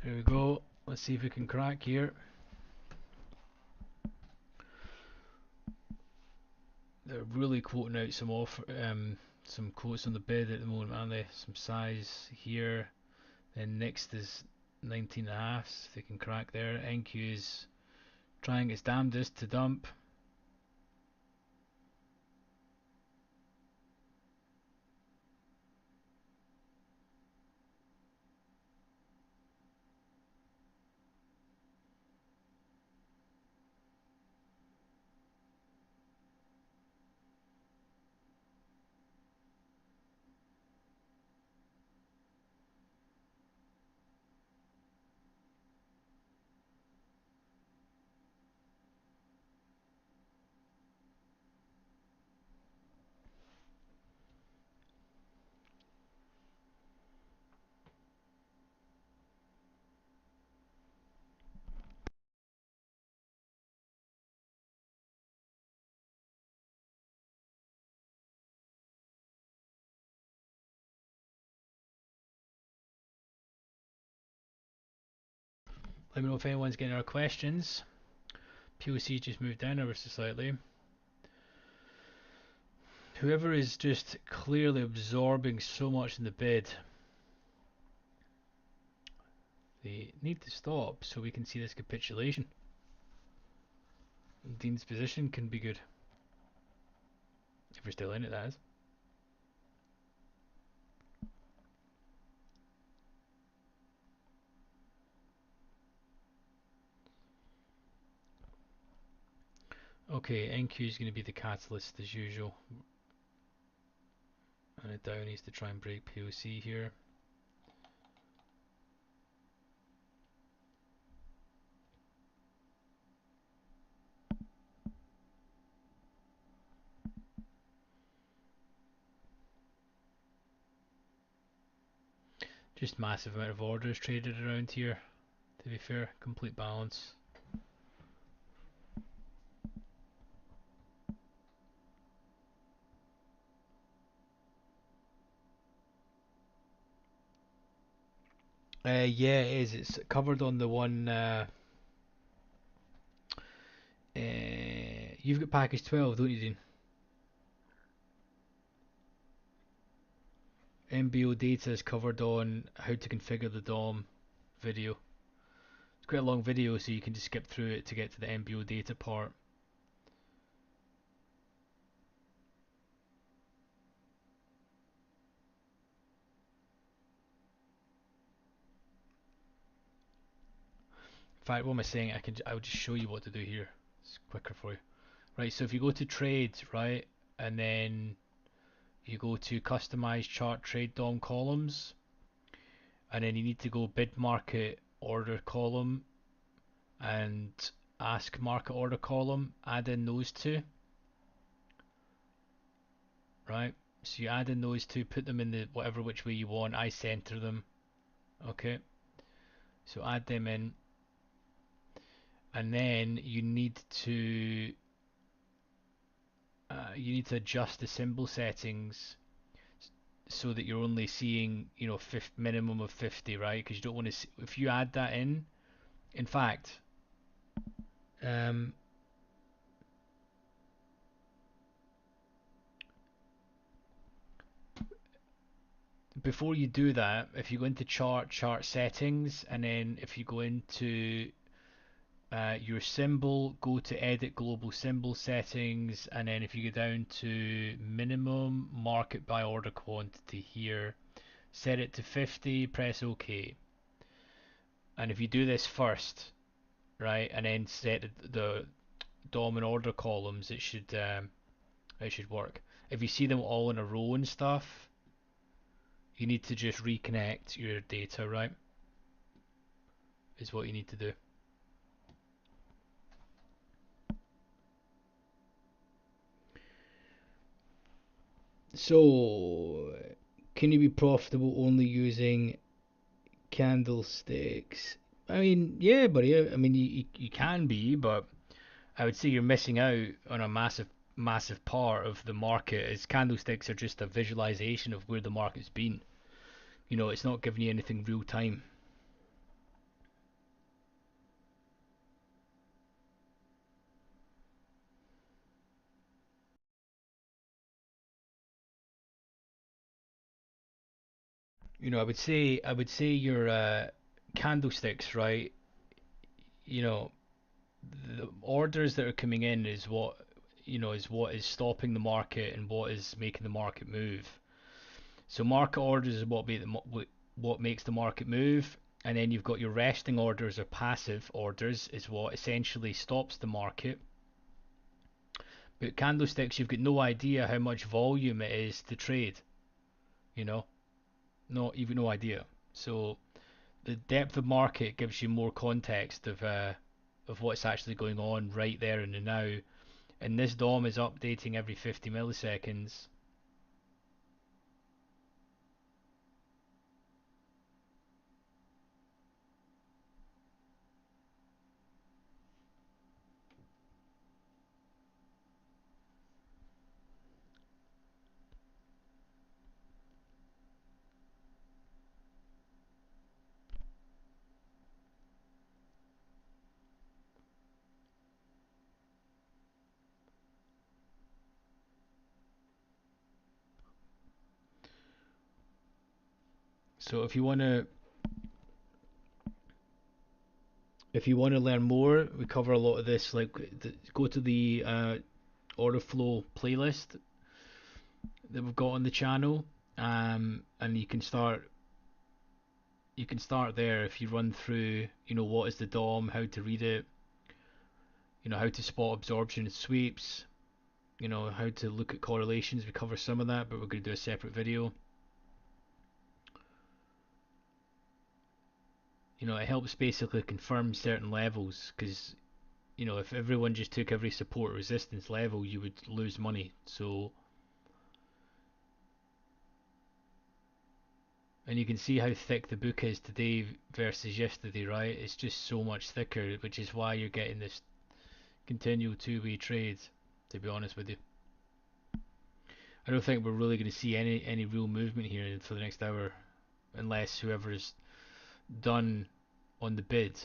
Here we go. Let's see if we can crack here. They're really quoting out some quotes on the bid at the moment, aren't they? Some size here. Then next is 19.5. If they can crack there. NQ is trying its damnedest to dump. Let me know if anyone's getting our questions. POC just moved down ever so slightly. Whoever is just clearly absorbing so much in the bid, they need to stop so we can see this capitulation. Dean's position can be good. If we're still in it, that is. Okay, NQ is going to be the catalyst as usual. And it down needs to try and break POC here. Just massive amount of orders traded around here, to be fair. Complete balance. Yeah, it is. It's covered on the one. You've got package 12, don't you, Dean? MBO data is covered on how to configure the DOM video. It's quite a long video, so you can just skip through it to get to the MBO data part. In fact, what am I saying? I'll just show you what to do here. It's quicker for you. Right, so if you go to trade, right, and then you go to customize chart trade DOM columns, and then you need to go bid market order column and ask market order column, add in those two, right? So you add in those two, put them in the whatever which way you want. I center them, okay? So add them in, and then you need to adjust the symbol settings so that you're only seeing, you know, minimum of 50, right? Because you don't want to if you add that in fact, Um, Before you do that, if you go into chart settings, and then if you go into your symbol, go to edit global symbol settings, and then if you go down to minimum market by order quantity here, set it to 50, press OK. And if you do this first, right, and then set the DOM and order columns, it should work. If you see them all in a row and stuff, you need to just reconnect your data, right? Is what you need to do. So, can you be profitable only using candlesticks? I mean, yeah, buddy. I mean, you can be, but I would say you're missing out on a massive part of the market. As candlesticks are just a visualization of where the market's been. You know, it's not giving you anything real time. You know, I would say your candlesticks, right? You know, the orders that are coming in is what is what is stopping the market and what is making the market move. So market orders is what makes the market move, and then you've got your resting orders or passive orders is what essentially stops the market. But candlesticks, you've got no idea how much volume it is to trade. You know, no, you've got no idea. So the depth of market gives you more context of what's actually going on right there and now. And this DOM is updating every 50 milliseconds. So if you want to learn more, we cover a lot of this. Like, go to the OrderFlow playlist that we've got on the channel, and you can start there if you run through, what is the DOM, how to read it, how to spot absorption and sweeps, how to look at correlations. We cover some of that, but we're going to do a separate video. It helps basically confirm certain levels because if everyone just took every support resistance level, you would lose money. So, and you can see how thick the book is today versus yesterday, right? It's just so much thicker, which is why you're getting this continual two-way trade, to be honest with you. I don't think we're really going to see any real movement here for the next hour, unless whoever's done on the bid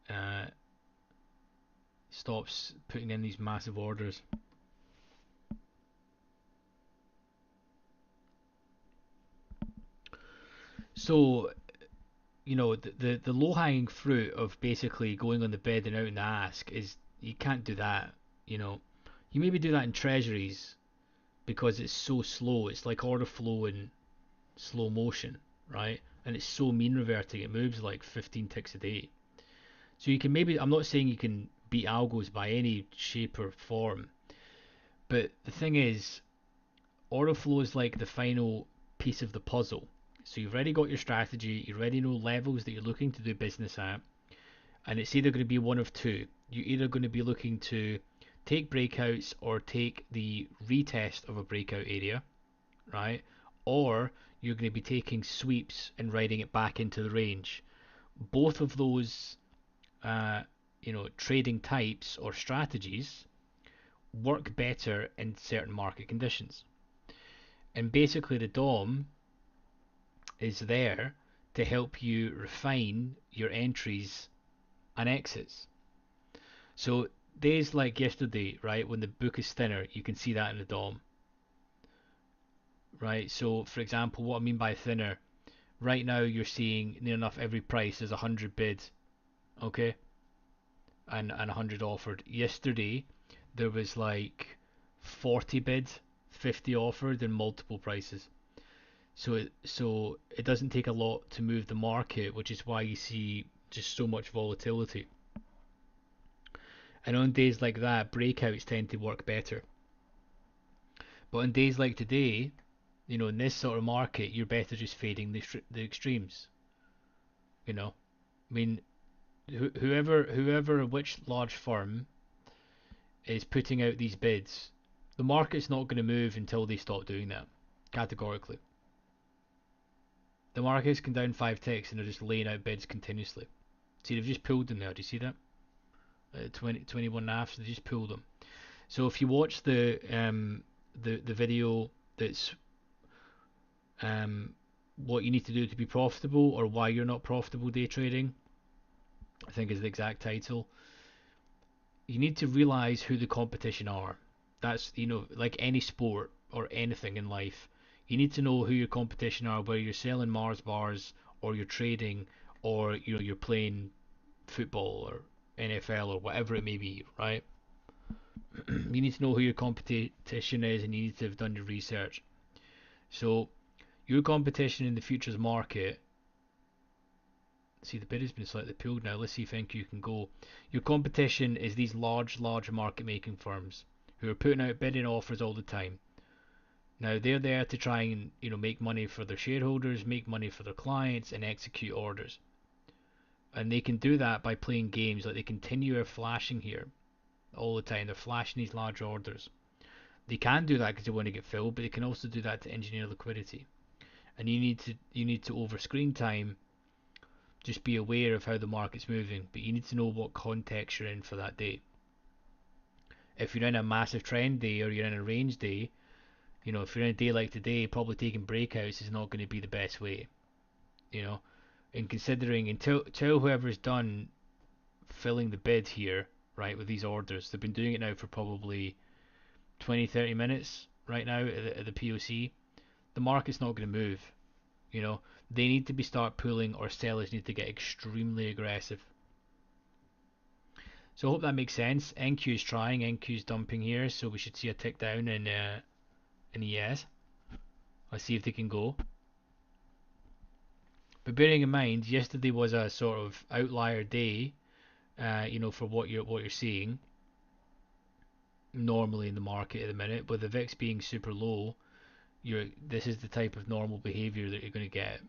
uh, stops putting in these massive orders. So, the low hanging fruit of basically going on the bid and out in the ask is you can't do that. You know, you maybe do that in treasuries because it's so slow. It's like order flow in slow motion, right? And it's so mean reverting. It moves like 15 ticks a day. So you can maybe, I'm not saying you can beat algos by any shape or form, but the thing is, order flow is like the final piece of the puzzle. So you've already got your strategy, you already know levels that you're looking to do business at, and it's either going to be one of two. You're either going to be looking to take breakouts or take the retest of a breakout area, right? Or you're going to be taking sweeps and riding it back into the range. Both of those, trading types or strategies work better in certain market conditions. And basically, the DOM is there to help you refine your entries and exits. So days like yesterday, right, when the book is thinner, you can see that in the DOM, right? So, for example, what I mean by thinner, right now you're seeing near enough every price is 100 bids, okay, and 100 offered. Yesterday, there was like 40 bids, 50 offered, and multiple prices. So it doesn't take a lot to move the market, which is why you see just so much volatility. And on days like that, breakouts tend to work better. But on days like today, in this sort of market, you're better just fading the extremes. I mean, which large firm is putting out these bids, the market's not going to move until they stop doing that, categorically. The market's gone down 5 ticks and they're just laying out bids continuously. See, they've just pulled them there. Do you see that? 21 and a half, so they just pulled them. So if you watch the video that's what you need to do to be profitable, or why you're not profitable day trading, I think is the exact title. You need to realize who the competition are. That's, like any sport or anything in life, you need to know who your competition are, whether you're selling Mars bars or you're trading, or you're playing football or NFL or whatever it may be, right? You need to know who your competition is, and you need to have done your research. So your competition in the futures market, see, the bid has been slightly pulled now. Let's see if NQ can go. Your competition is these large market making firms who are putting out bidding offers all the time. Now they're there to try and make money for their shareholders, make money for their clients, and execute orders. And they can do that by playing games, like they continue flashing here all the time. They're flashing these large orders. They can do that because they want to get filled, but they can also do that to engineer liquidity. And you need to over screen time just be aware of how the market's moving, but you need to know what context you're in for that day. If you're in a massive trend day or you're in a range day, if you're in a day like today, probably taking breakouts is not going to be the best way. And considering until whoever's done filling the bid here, right, with these orders, they've been doing it now for probably 20-30 minutes right now at the POC, the market's not going to move. They need to start pulling, or sellers need to get extremely aggressive. So I hope that makes sense. NQ is trying, NQ is dumping here, so we should see a tick down in ES. Let's see if they can go. But bearing in mind, yesterday was a sort of outlier day, for what you're seeing normally in the market at the minute. With the VIX being super low, this is the type of normal behavior that you're going to get.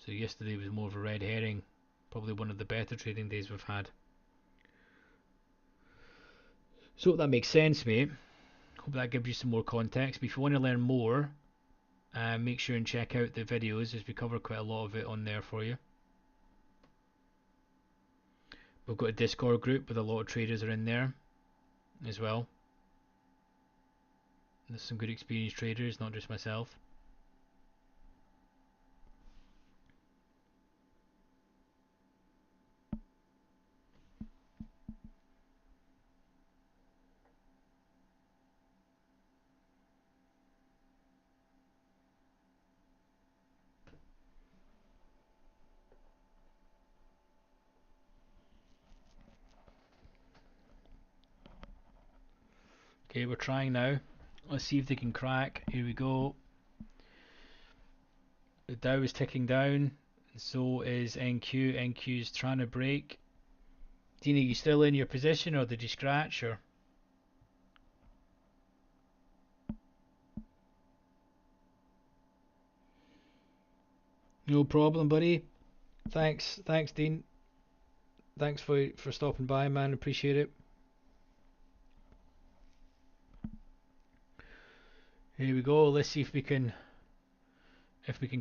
So yesterday was more of a red herring, probably one of the better trading days we've had. So hope that makes sense, mate. Hope that gives you some more context. But if you want to learn more, make sure and check out the videos, as we cover quite a lot of it on there for you. We've got a Discord group with a lot of traders are in there as well. There's some good experienced traders, not just myself. Okay, we're trying now. Let's see if they can crack. Here we go. The Dow is ticking down, and so is NQ. NQ's trying to break. Dina, you still in your position, or did you scratch, or? No problem, buddy. Thanks, Dean. Thanks for stopping by, man. Appreciate it. Here we go. Let's see if we can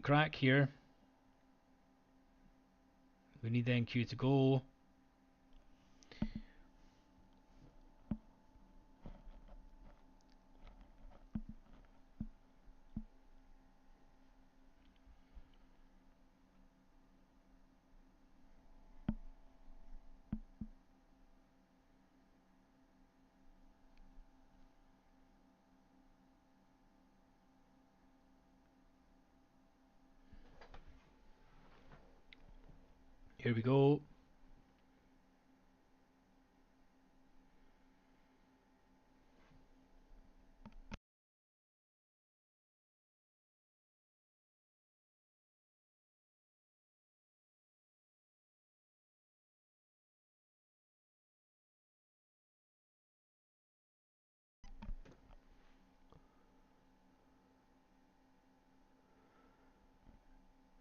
crack here. We need NQ to go. Here we go.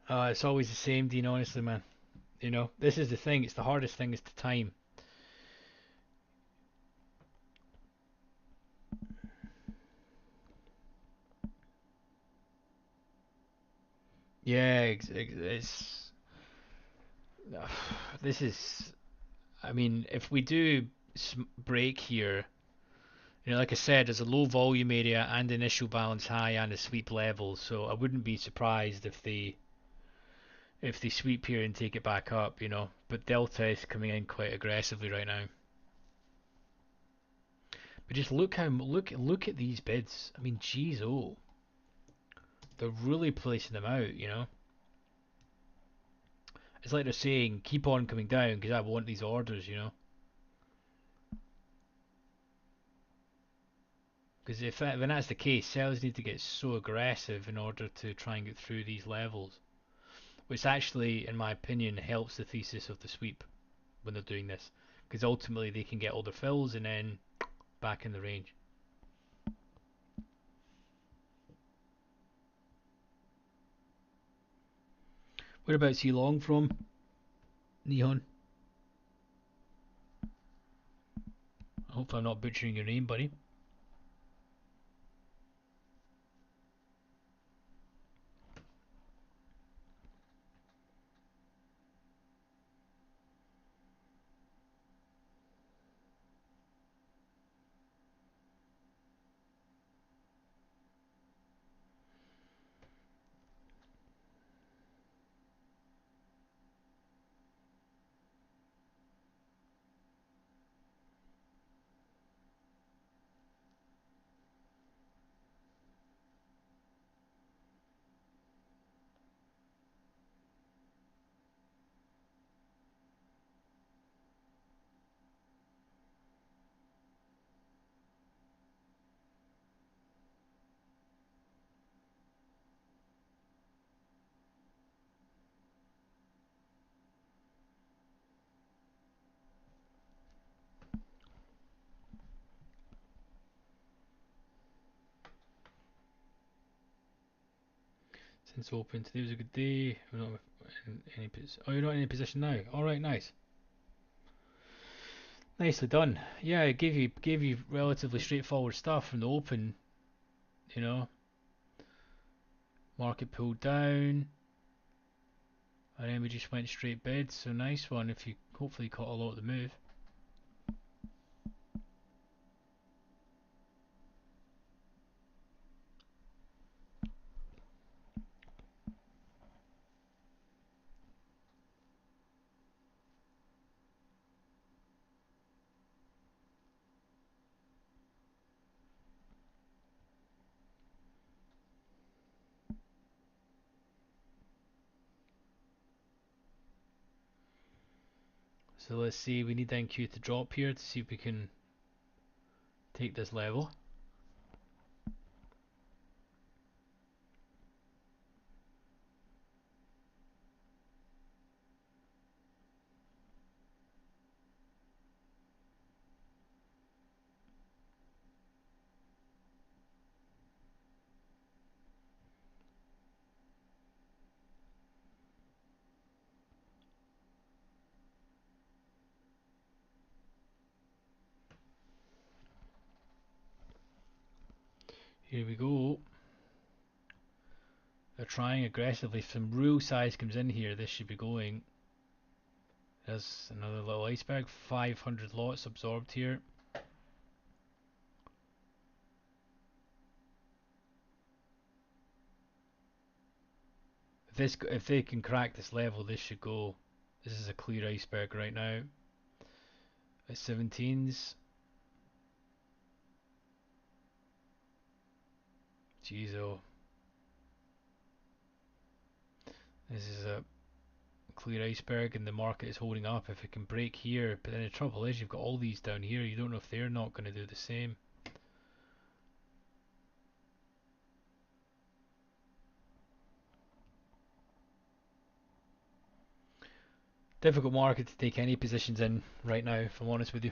It's always the same, Dean, honestly, man. You know, this is the thing. It's the hardest thing is to time. Yeah, it's this is. I mean, if we do break here, you know, like I said, there's a low volume area and initial balance high and a sweep level, so I wouldn't be surprised if they sweep here and take it back up, you know. But Delta is coming in quite aggressively right now. But just look at these bids. I mean, geez, oh, they're really placing them out, you know. It's like they're saying, keep on coming down because I want these orders, you know. Because when that's the case, sellers need to get so aggressive in order to try and get through these levels, which actually, in my opinion, helps the thesis of the sweep when they're doing this, because ultimately they can get all their fills and then back in the range. Whereabouts you long from, Neon? I hope I'm not butchering your name, buddy. Since open, today was a good day. We're not in any position. Oh, you're not in any position now. All right, nice, nicely done. Yeah, it gave you relatively straightforward stuff from the open. You know, market pulled down, and then we just went straight bid. So nice one. If you hopefully caught a lot of the move. So let's see. We need NQ to drop here to see if we can take this level. Here we go. They're trying aggressively. If some real size comes in here, this should be going. There's another little iceberg. 500 lots absorbed here. If they can crack this level, this should go. This is a clear iceberg right now. At 17s. Jeez, oh. This is a clear iceberg, and the market is holding up if it can break here. But then the trouble is you've got all these down here. You don't know if they're not going to do the same. Difficult market to take any positions in right now, if I'm honest with you.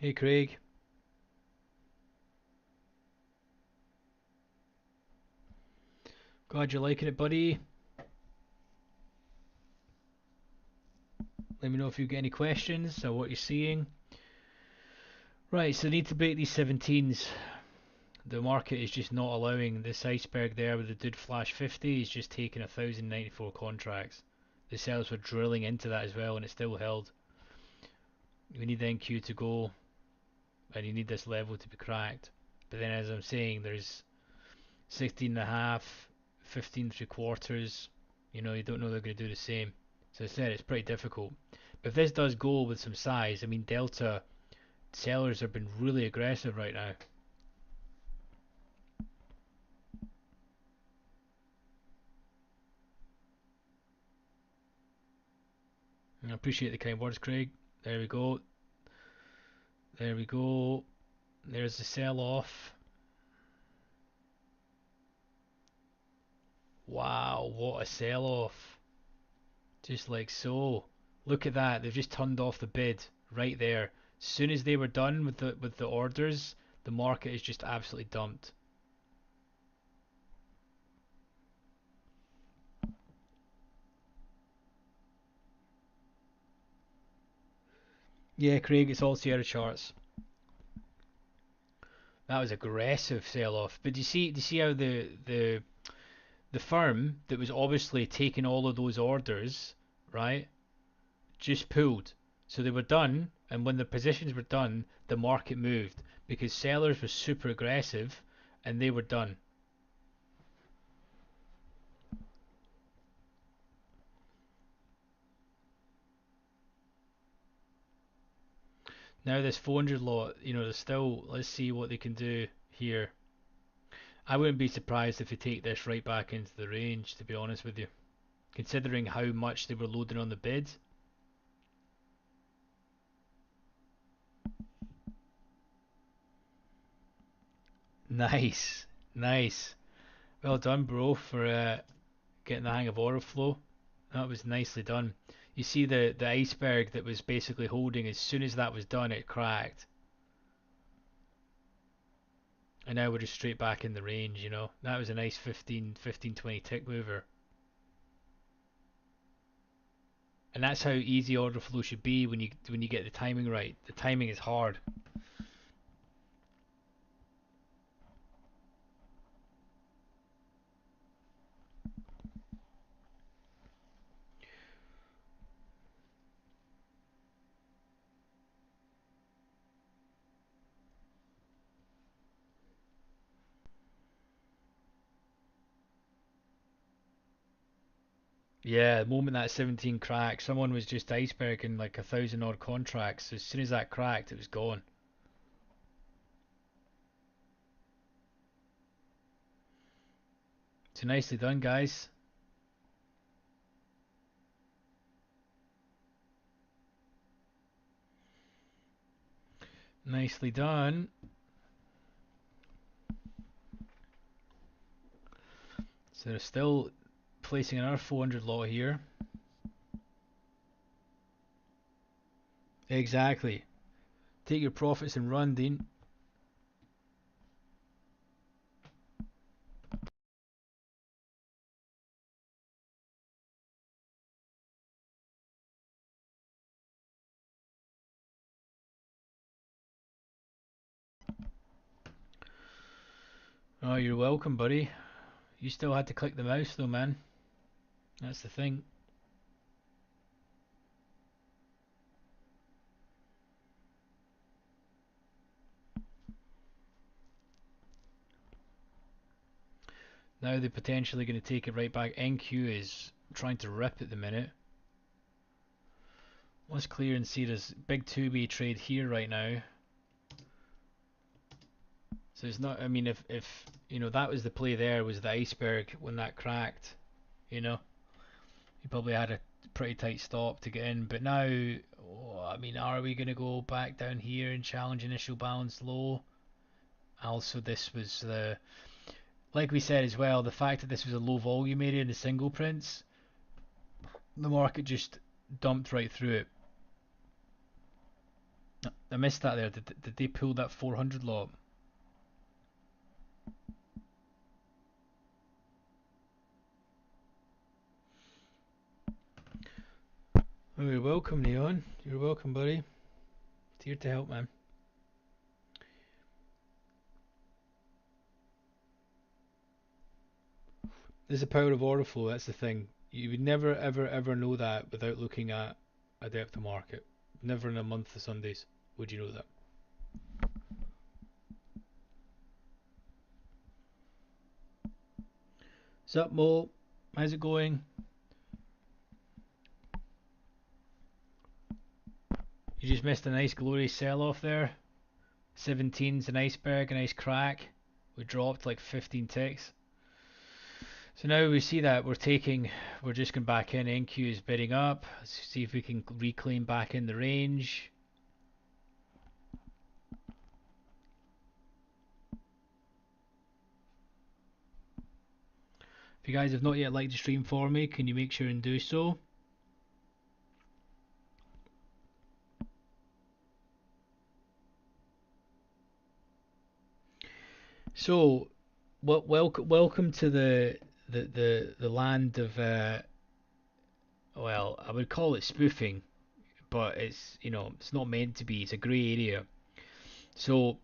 Hey Craig, glad you're liking it, buddy. Let me know if you get any questions or what you're seeing. Right, so need to break these 17s. The market is just not allowing this iceberg there with the dude flash 50 is just taking 1,094 contracts. The sellers were drilling into that as well and it still held. We need the NQ to go and you need this level to be cracked. But then as I'm saying, there's 16 and a half, 15 3/4. You know, you don't know they're going to do the same. So I said it's pretty difficult. But if this does go with some size, I mean Delta sellers have been really aggressive right now. I appreciate the kind words, Craig. There we go. There we go. There's the sell off. Wow, what a sell off. Just like so. Look at that. They've just turned off the bid right there. As soon as they were done with the orders, the market is just absolutely dumped. Yeah, Craig, it's all Sierra charts. That was aggressive sell off. But do you see how the firm that was obviously taking all of those orders, right, just pulled. So they were done, and when the positions were done, the market moved because sellers were super aggressive and they were done. Now this 400 lot, you know, there's still, let's see what they can do here. I wouldn't be surprised if they take this right back into the range, to be honest with you, considering how much they were loading on the bid. Nice, nice. Well done, bro, for getting the hang of OrderFlow. That was nicely done. You see the iceberg that was basically holding, as soon as that was done, it cracked. And now we're just straight back in the range, you know. That was a nice 15, 20 tick mover. And that's how easy order flow should be when you get the timing right. The timing is hard. Yeah, the moment that 17 cracked, someone was just iceberging like 1,000 odd contracts. As soon as that cracked, it was gone. So nicely done, guys. Nicely done. So they're still placing another 400 lot here. Exactly. Take your profits and run, Dean. Oh, you're welcome, buddy. You still had to click the mouse though, man. That's the thing. Now they're potentially going to take it right back. NQ is trying to rip at the minute. Let's clear and see this big two-way trade here right now. So it's not, I mean, if you know, that was the play there, was the iceberg when that cracked, you know, you probably had a pretty tight stop to get in. But now, oh, I mean, are we going to go back down here and challenge initial balance low? Also, this was the, like we said as well, the fact that this was a low volume area in the single prints, the market just dumped right through it. I missed that there. Did they pull that 400 lot? Oh, you're welcome, Neon. You're welcome, buddy. It's here to help, man. This is the power of OrderFlow. That's the thing. You would never, ever, ever know that without looking at a depth of market. Never in a month of Sundays would you know that. What's up, Mo? How's it going? You just missed a nice glorious sell-off there. 17's an iceberg, a nice crack. We dropped like 15 ticks. So now we see that we're just going back in. NQ is bidding up. Let's see if we can reclaim back in the range. If you guys have not yet liked the stream for me, can you make sure and do so? So, welcome to the land of well, I would call it spoofing, but it's, you know, it's not meant to be. It's a grey area. So,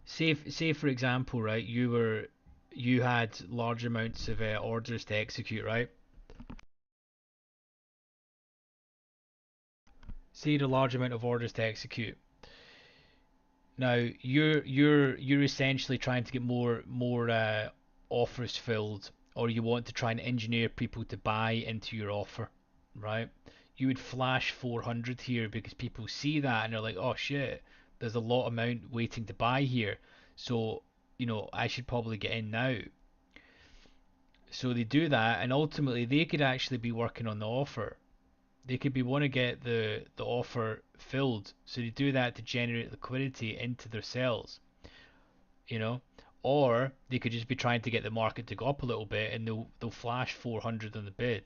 say for example, right, you had large amounts of orders to execute, right? Say a large amount of orders to execute. Now you're essentially trying to get more offers filled, or you want to try and engineer people to buy into your offer, right? You would flash 400 here because people see that and they're like, oh shit, there's a lot amount waiting to buy here, so you know I should probably get in now. So they do that, and ultimately they could actually be working on the offer. They could be want to get the offer filled, so they do that to generate liquidity into their cells, you know. Or they could just be trying to get the market to go up a little bit, and they'll flash 400 on the bid,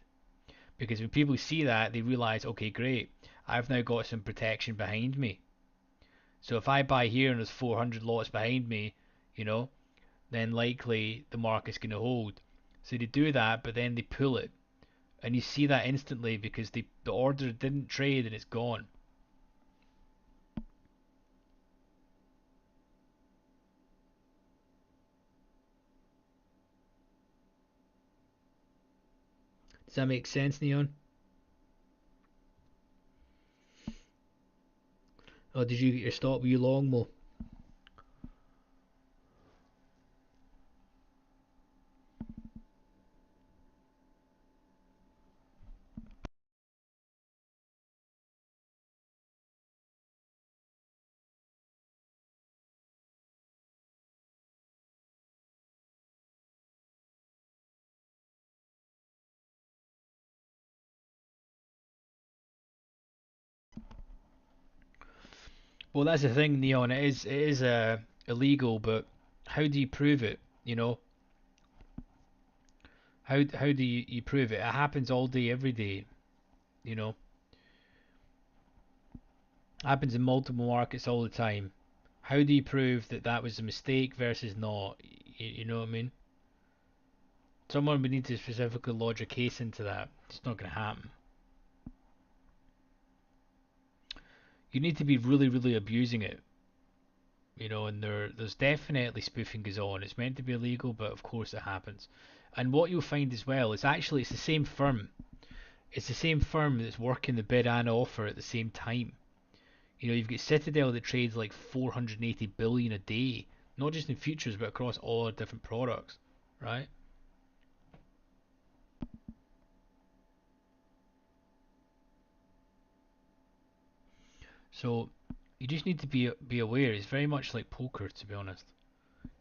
because when people see that, they realize, okay, great, I've now got some protection behind me. So if I buy here and there's 400 lots behind me, you know, then likely the market's going to hold. So they do that, but then they pull it, and you see that instantly because the order didn't trade and it's gone. Does that make sense, Neon? Oh, did you get your stop? Were you long, Mo? Well, that's the thing, Neon. It is illegal, but how do you prove it? You know, how do you prove it? It happens all day, every day. You know, it happens in multiple markets all the time. How do you prove that that was a mistake versus not? You know what I mean? Someone would need to specifically lodge a case into that. It's not going to happen. You need to be really, really abusing it. You know, and there's definitely spoofing goes on. It's meant to be illegal, but of course it happens. And what you'll find as well is actually it's the same firm. It's the same firm that's working the bid and offer at the same time. You know, you've got Citadel that trades like 480 billion a day, not just in futures but across all our different products, right? So you just need to be aware. It's very much like poker, to be honest.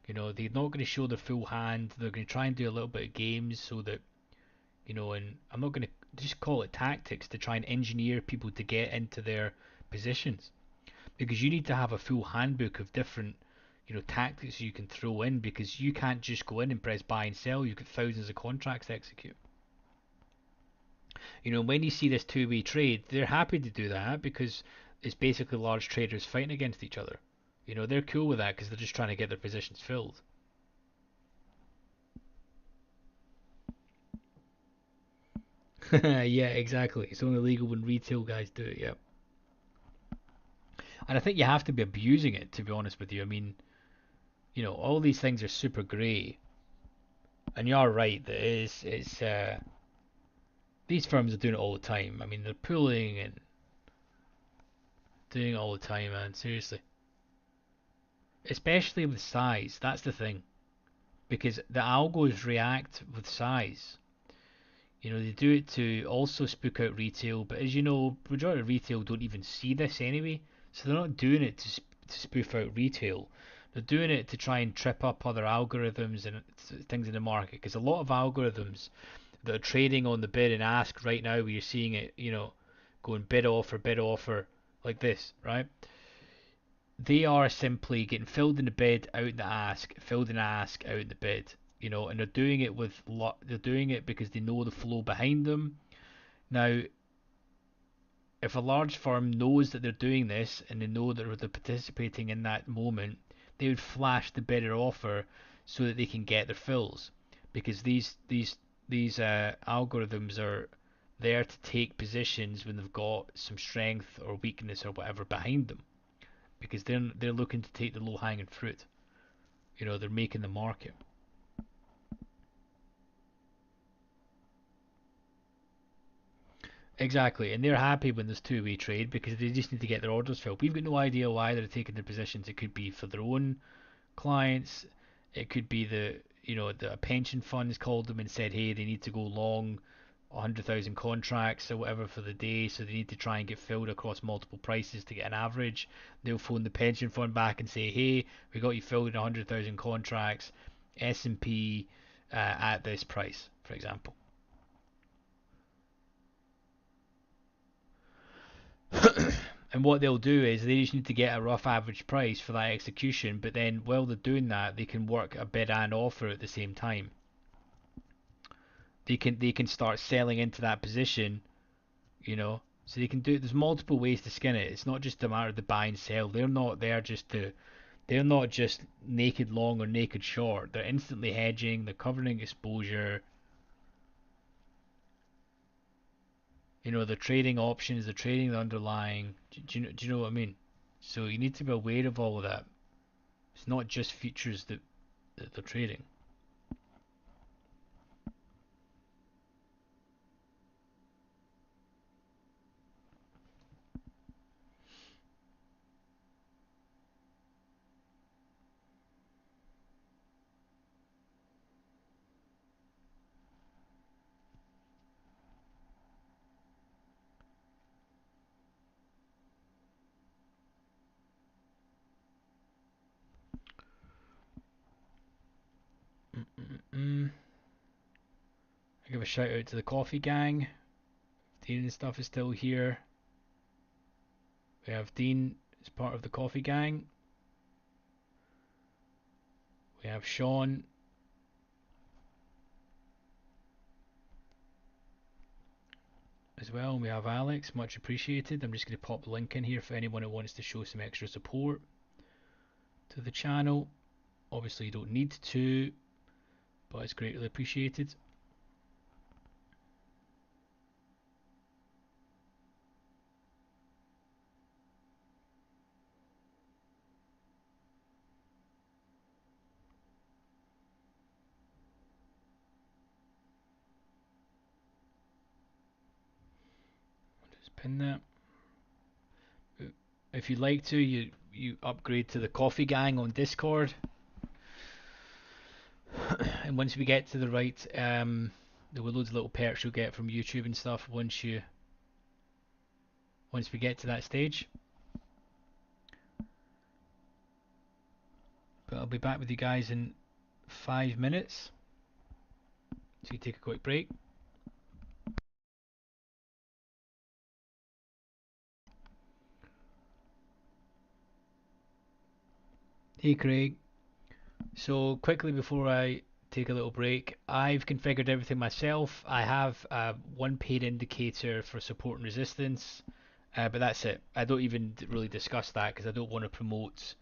They're not going to show their full hand. They're going to try and do a little bit of games so that and I'm not going to just call it tactics to try and engineer people to get into their positions, because you need to have a full handbook of different tactics you can throw in, because you can't just go in and press buy and sell. You've got thousands of contracts to execute. When you see this two-way trade, they're happy to do that because it's basically large traders fighting against each other. They're cool with that because they're just trying to get their positions filled. Yeah, exactly. It's only legal when retail guys do it. Yeah, and I think you have to be abusing it, to be honest with you. I mean, all these things are super grey, and you are right that it's these firms are doing it all the time. I mean, they're pulling and doing it all the time, man. Seriously, especially with size. That's the thing, because the algos react with size. They do it to also spook out retail, but as you know, majority of retail don't even see this anyway, so they're not doing it to spoof out retail. They're doing it to try and trip up other algorithms and things in the market, because a lot of algorithms that are trading on the bid and ask right now, where you're seeing it, going bid offer, like this, right? They are simply getting filled in the bid, out in the ask, filled in the ask, out in the bid. And they're doing it they're doing it because they know the flow behind them. Now, if a large firm knows that they're doing this and they know that they're participating in that moment, they would flash the bid or offer so that they can get their fills, because these algorithms are there to take positions when they've got some strength or weakness or whatever behind them, because they're looking to take the low hanging fruit. They're making the market. Exactly, and they're happy when there's two-way trade because they just need to get their orders filled. We've got no idea why they're taking their positions. It could be for their own clients. It could be the pension funds called them and said, hey, they need to go long 100,000 contracts or whatever for the day, so they need to try and get filled across multiple prices to get an average. They'll phone the pension fund back and say, hey, we got you filled in 100,000 contracts, S&P at this price, for example. And what they'll do is they just need to get a rough average price for that execution, but then while they're doing that, they can work a bid and offer at the same time. They can start selling into that position, so they can do. There's multiple ways to skin it. It's not just a matter of the buy and sell. They're not just naked long or naked short. They're instantly hedging. They're covering exposure. They're trading options. They're trading the underlying. Do you know what I mean? So you need to be aware of all of that. It's not just futures that they're trading. Mm-mm-mm. I give a shout out to the coffee gang. Dean and stuff is still here. We have Dean as part of the coffee gang. We have Sean. As well, and we have Alex, much appreciated. I'm just going to pop the link in here for anyone who wants to show some extra support to the channel. Obviously you don't need to, but it's greatly appreciated. I'll just pin that. If you'd like to, you upgrade to the coffee gang on Discord. And once we get to the right, there were loads of little perks you'll get from YouTube and stuff once we get to that stage. I'll be back with you guys in 5 minutes. So you take a quick break. Hey Craig. So quickly before I take a little break, I've configured everything myself. I have one paid indicator for support and resistance, but that's it. I don't even really discuss that because I don't want to promote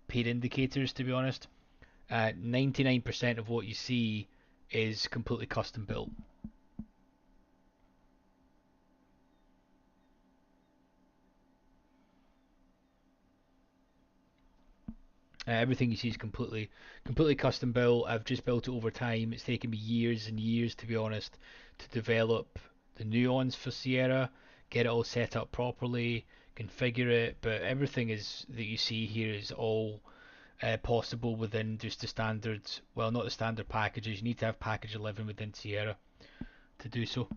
paid indicators, to be honest. 99% of what you see is completely custom built. Everything you see is completely custom built. I've just built it over time. It's taken me years and years, to be honest, to develop the nuance for Sierra, get it all set up properly, configure it. But everything is that you see here is all possible within just the standard. Well, not the standard packages. You need to have package 11 within Sierra to do so.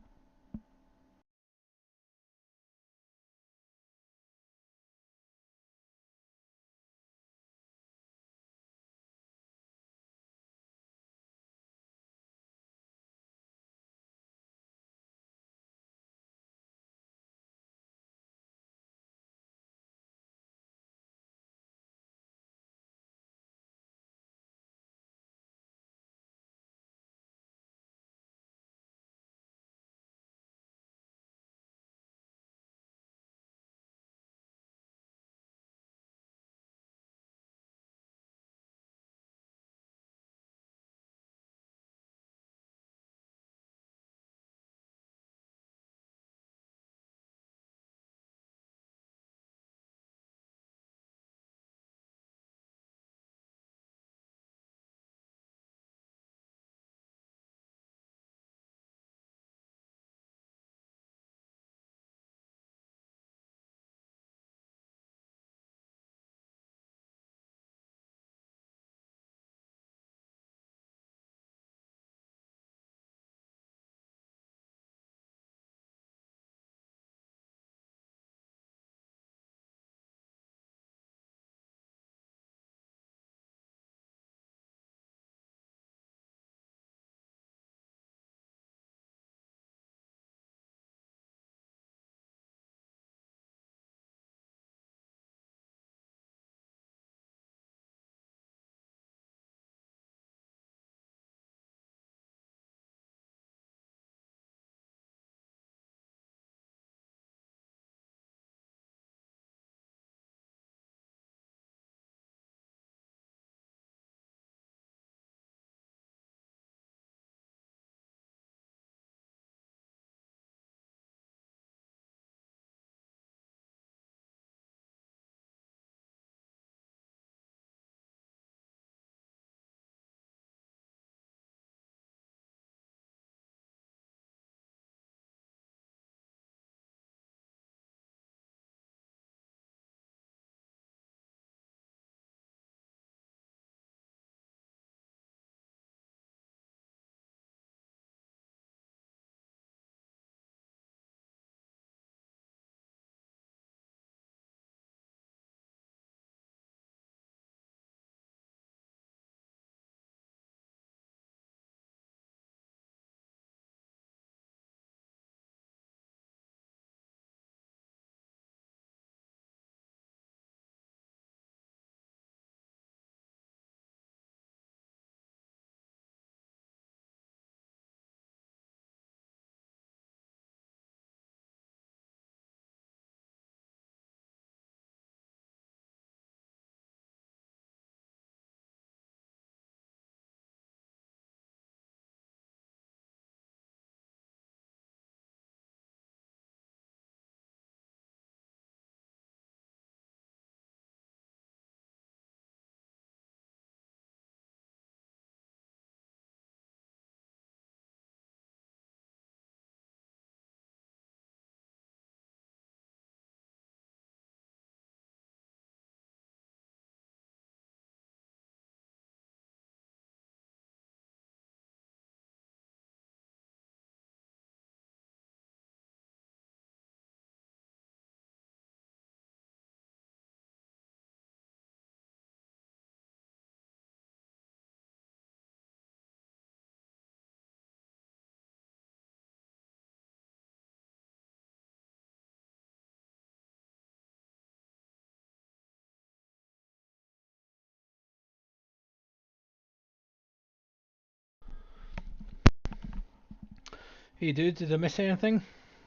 Hey dude, did I miss anything?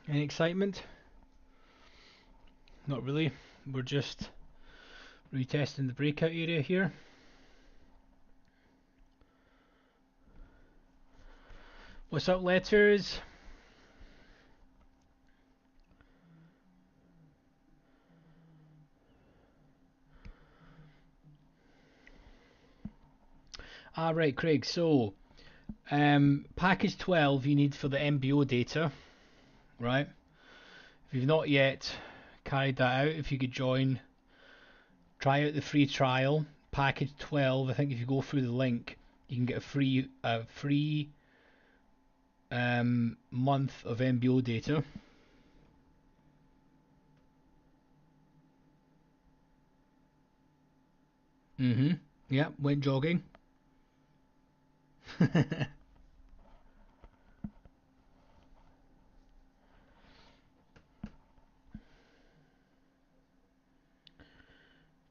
Any excitement? Not really. We're just retesting the breakout area here. What's up, letters? Ah, right, Craig. So, package 12 you need for the MBO data, right? If you've not yet carried that out, if you could join, try out the free trial. Package 12. I think if you go through the link, you can get a free month of MBO data. Mm-hmm. Yeah, went jogging.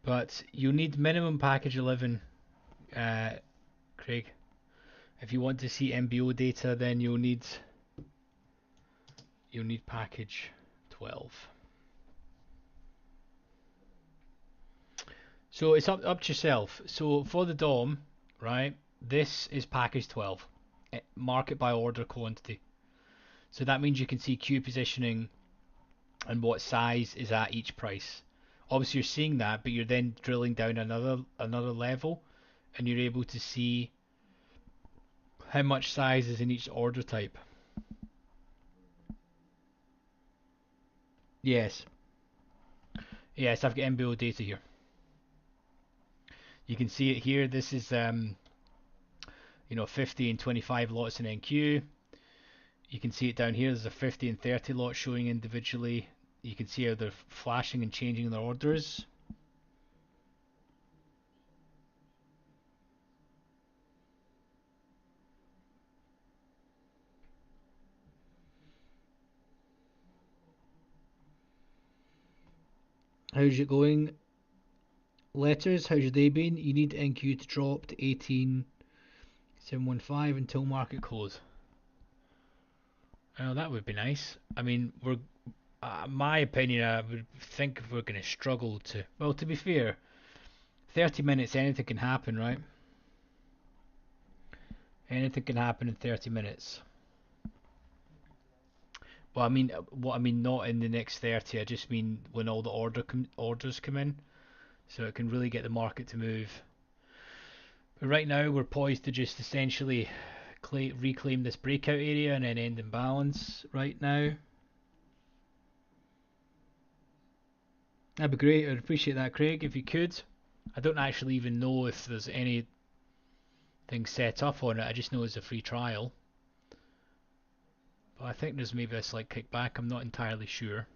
But you need minimum package 11, uh, Craig. If you want to see MBO data, then you'll need package 12. So it's up to yourself. So for the DOM, right? This is package 12. Mark it by order quantity. So that means you can see queue positioning and what size is at each price. Obviously you're seeing that, but you're then drilling down another level, and you're able to see how much size is in each order type. Yes, yes, I've got MBO data here. You can see it here. This is 50 and 25 lots in NQ. You can see it down here. There's a 50 and 30 lot showing individually. You can see how they're flashing and changing their orders. How's it going? Letters, how's your day been? You need NQ to drop to 18,715 until market close. Oh, that would be nice. I mean, my opinion, I would think we're going to struggle to. Well, to be fair, 30 minutes, anything can happen, right? Anything can happen in 30 minutes. Well, what I mean, not in the next 30. I just mean when all the orders come in, so it can really get the market to move. But right now, we're poised to just essentially reclaim this breakout area and then end in balance right now. That'd be great. I'd appreciate that, Craig, if you could. I don't actually even know if there's anything set up on it. I just know it's a free trial. But I think there's maybe a slight kickback. I'm not entirely sure.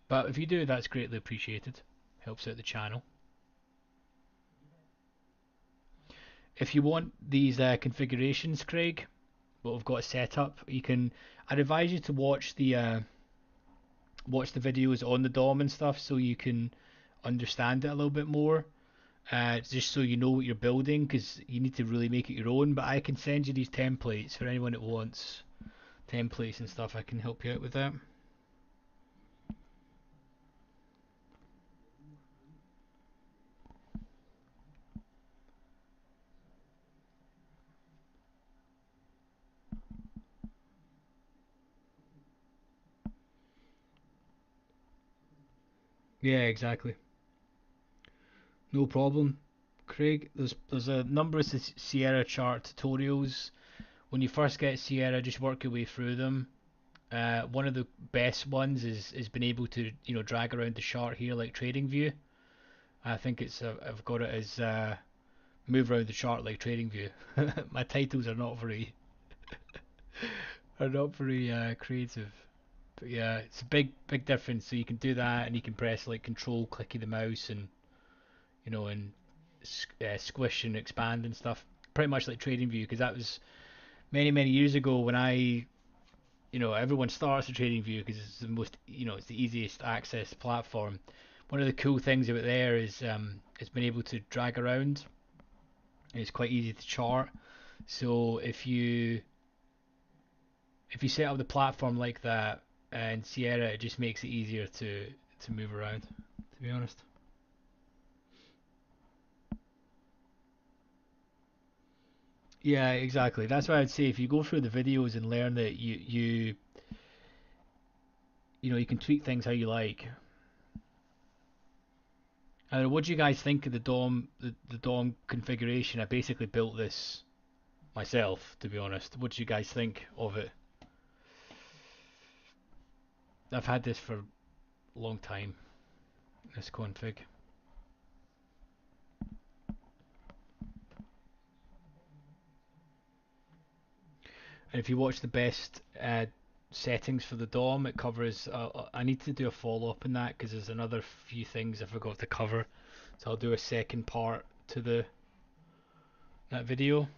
But if you do, that's greatly appreciated. Helps out the channel. If you want these configurations, Craig, what we've got set up, I'd advise you to watch the videos on the DOM and stuff, so you can understand it a little bit more. Just so you know what you're building, because you need to really make it your own. But I can send you these templates for anyone that wants templates and stuff. I can help you out with that. Yeah, exactly. No problem. Craig, there's a number of Sierra chart tutorials. When you first get Sierra, just work your way through them. One of the best ones is being able to drag around the chart here like Trading View. I think I've got it as move around the chart like Trading View. My titles are not very creative. But yeah, it's a big difference. So you can do that, and you can press like Control, clicky the mouse, and and squish and expand and stuff. Pretty much like Trading View, because that was many years ago when everyone starts a Trading View because it's the most, it's the easiest access platform. One of the cool things about there is it's been able to drag around. It's quite easy to chart. So if you If you set up the platform like that and Sierra, it just makes it easier to move around. To be honest. Yeah, exactly. That's why I'd say if you go through the videos and learn that you know you can tweak things how you like. I don't know, what do you guys think of the DOM configuration? I basically built this myself, to be honest. What do you guys think of it? I've had this for a long time, this config. And if you watch the best settings for the DOM, it covers. I need to do a follow up on that because there's another few things I forgot to cover. So I'll do a second part to the that video.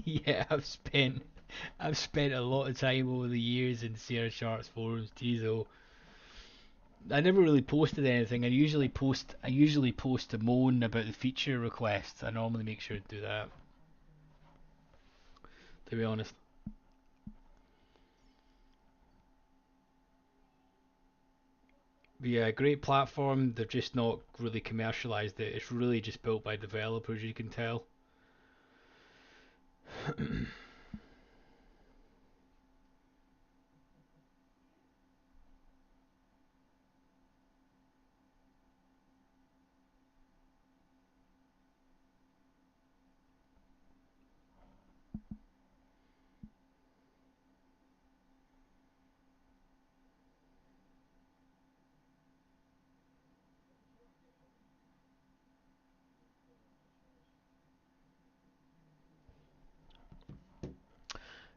Yeah, I've spent a lot of time over the years in Sierra Sharps forums. Geez, oh, I never really posted anything. I usually post to moan about the feature requests. I normally make sure to do that. To be honest, but yeah, great platform. They're just not really commercialized it. It's really just built by developers. You can tell.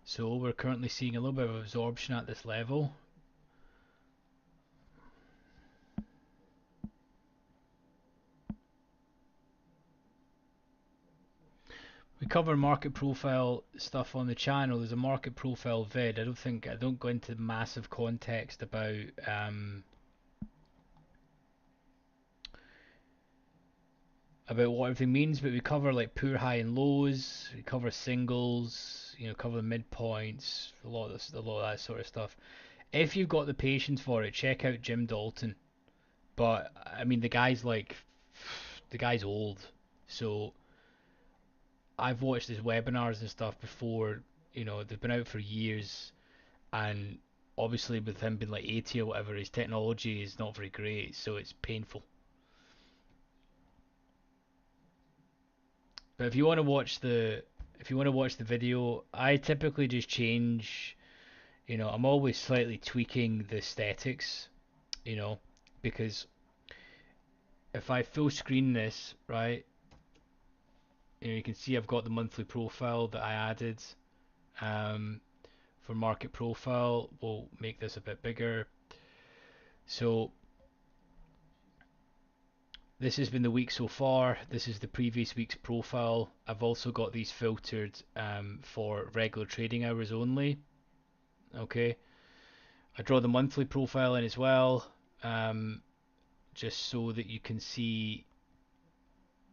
So we're currently seeing a little bit of absorption at this level. We cover market profile stuff on the channel. There's a market profile vid. I don't go into massive context about what everything means, but we cover like poor high and lows. We cover singles. You know, cover the midpoints. A lot of that sort of stuff. If you've got the patience for it, check out Jim Dalton. But I mean, the guy's old, so I've watched his webinars and stuff before. You know, they've been out for years, and obviously with him being like 80 or whatever, his technology is not very great, so it's painful. But if you want to watch the video, I typically just change. You know, I'm always slightly tweaking the aesthetics. You know, because if I full screen this, right, you know, you can see I've got the monthly profile that I added. Um, for market profile, we'll make this a bit bigger. So this has been the week so far. This is the previous week's profile. I've also got these filtered for regular trading hours only. Okay, I draw the monthly profile in as well, um, just so that you can see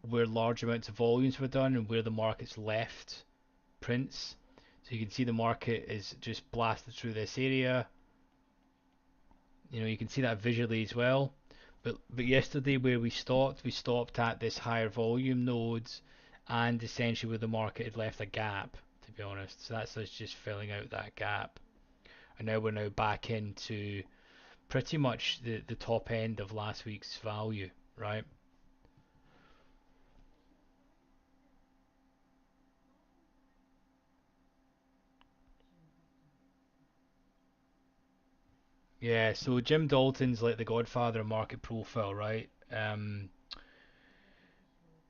where large amounts of volumes were done and where the market's left prints. So you can see the market is just blasted through this area. You know, you can see that visually as well. But yesterday where we stopped at this higher volume nodes and essentially where the market had left a gap, to be honest. So that's us just filling out that gap. And now we're now back into pretty much the top end of last week's value, right? Yeah, so Jim Dalton's like the godfather of market profile, right?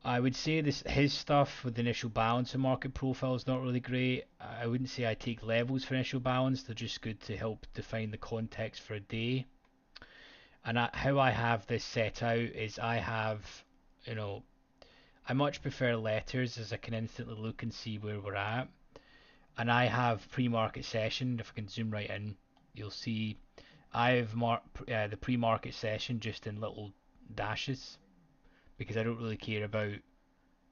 I would say this his stuff with the initial balance and market profile is not really great. I wouldn't say I take levels for initial balance. They're just good to help define the context for a day. And how I have this set out is I have, you know, I much prefer letters as I can instantly look and see where we're at. And I have pre-market session. If I can zoom right in, you'll see I've marked the pre-market session just in little dashes because I don't really care about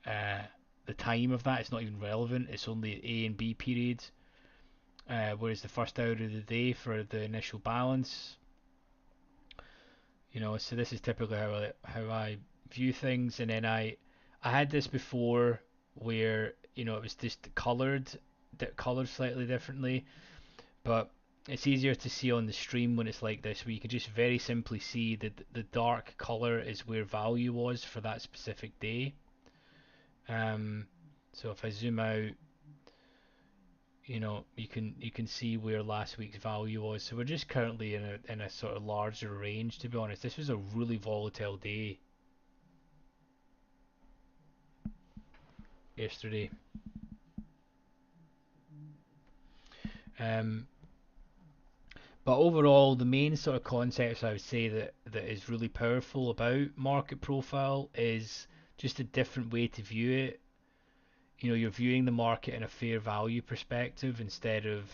uh, the time of that. It's not even relevant. It's only A and B periods. Whereas the first hour of the day for the initial balance, so this is typically how I view things. And then I had this before where it was just colored slightly differently, but it's easier to see on the stream when it's like this, where you can just very simply see that the dark color is where value was for that specific day. Um, so if I zoom out, you can see where last week's value was. So we're just currently in a sort of larger range. To be honest, this was a really volatile day yesterday. Um, but overall, the main sort of concepts I would say that is really powerful about market profile is just a different way to view it. You're viewing the market in a fair value perspective instead of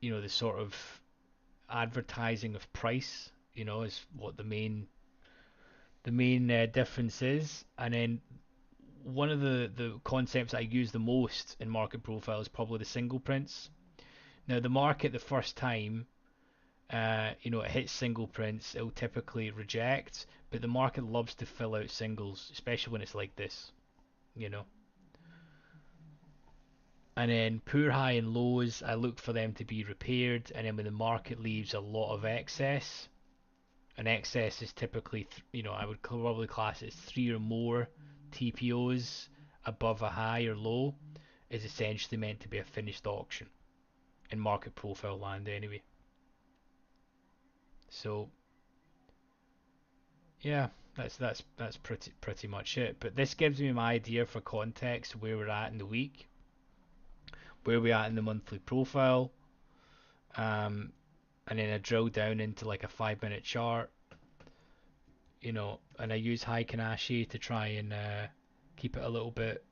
the sort of advertising of price. Is what the main difference is. And then one of the concepts I use the most in market profile is probably the single prints. Now the market the first time it hits single prints, it'll typically reject, but the market loves to fill out singles, especially when it's like this, you know. And then poor high and lows, I look for them to be repaired, and then when the market leaves a lot of excess, an excess is typically, I would probably class it as three or more TPOs above a high or low, is essentially meant to be a finished auction in market profile land anyway. So yeah, that's pretty much it. But this gives me my idea for context where we're at in the week, where we're at in the monthly profile, um, and then I drill down into like a 5 minute chart, and I use Heiken Ashi to try and keep it a little bit.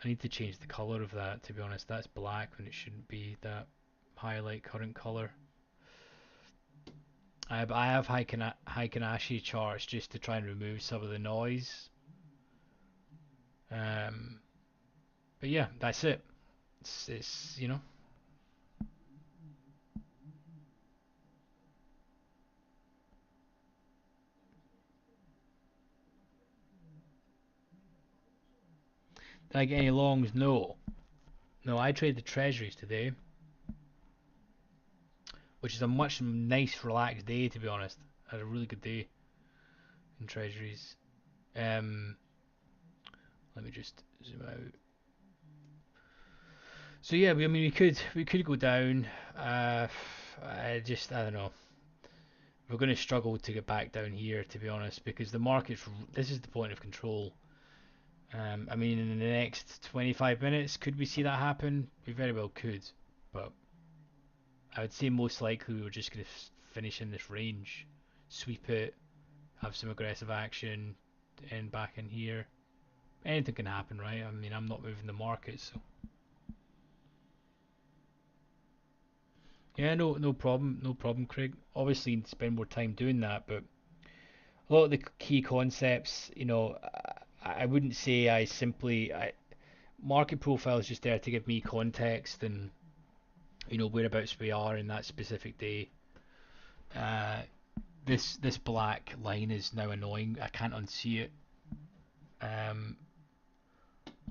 I need to change the color of that, to be honest. That's black when it shouldn't be that highlight current color. I have Heiken Ashi charts just to try and remove some of the noise. Um, but yeah, that's it. It's. Did I get any longs? No. No, I traded the treasuries today, which is a much nice, relaxed day, to be honest. I had a really good day in treasuries. Um, Let me just zoom out. So yeah, we could go down. I don't know. We're going to struggle to get back down here, to be honest, because the market's. This is the point of control. I mean, in the next 25 minutes, could we see that happen? We very well could, but I would say most likely we're just going to finish in this range, sweep it, have some aggressive action, and back in here. Anything can happen, right? I mean, I'm not moving the market, so yeah, no problem, no problem, Craig. Obviously, need to spend more time doing that, but a lot of the key concepts, I wouldn't say market profile is just there to give me context and whereabouts we are in that specific day. Uh, this black line is now annoying. I can't unsee it. Um,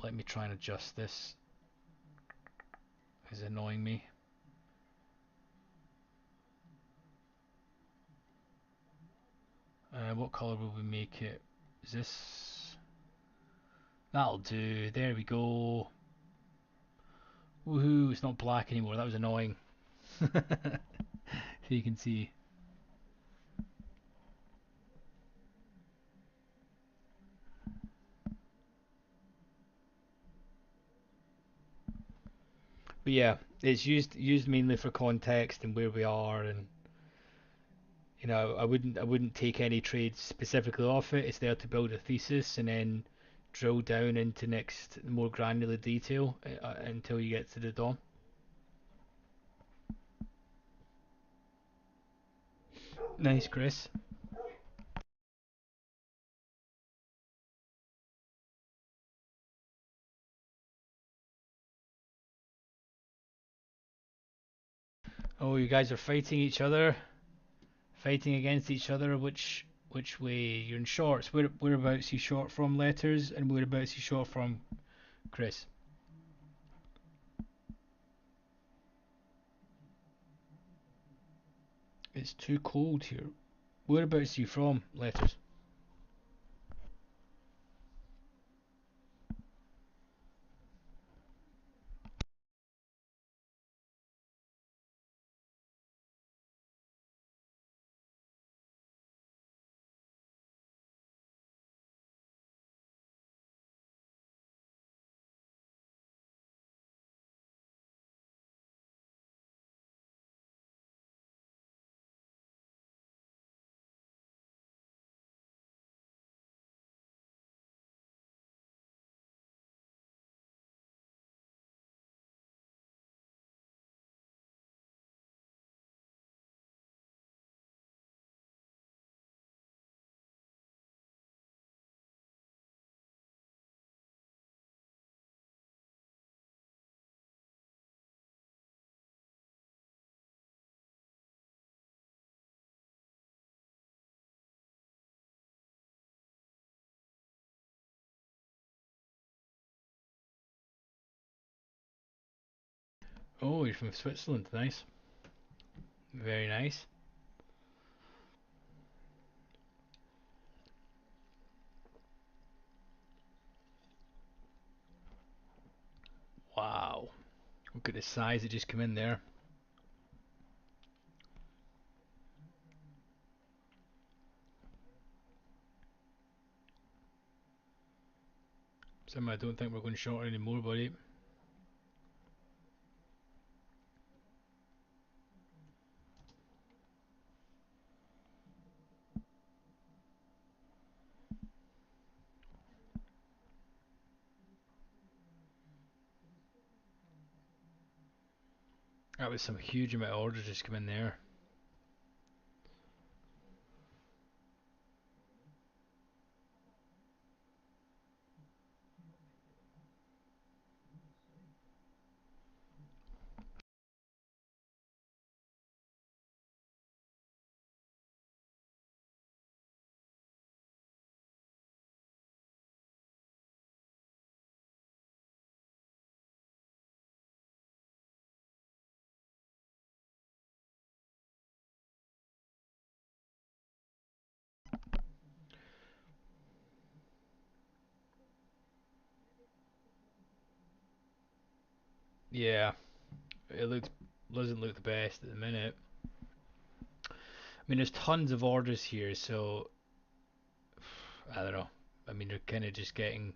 Let me try and adjust this. It's annoying me. What color will we make it? Is this? That'll do. There we go. Woohoo! It's not black anymore. That was annoying. So you can see. But yeah, it's used mainly for context and where we are, and I wouldn't take any trades specifically off it. It's there to build a thesis and then drill down into next more granular detail until you get to the DOM. Nice, Chris. Oh, you guys are fighting each other, fighting against each other. Which way? You're in shorts. Whereabouts you short from letters, and whereabouts you short from, Chris? It's too cold here. Whereabouts you from, letters? Oh, you're from Switzerland. Nice. Very nice. Wow. Look at the size that just come in there. Somehow I don't think we're going short anymore, buddy. That was some huge amount of orders just come in there. Yeah, it looks doesn't look the best at the minute. I mean, there's tons of orders here, so I don't know. I mean, they're kind of just getting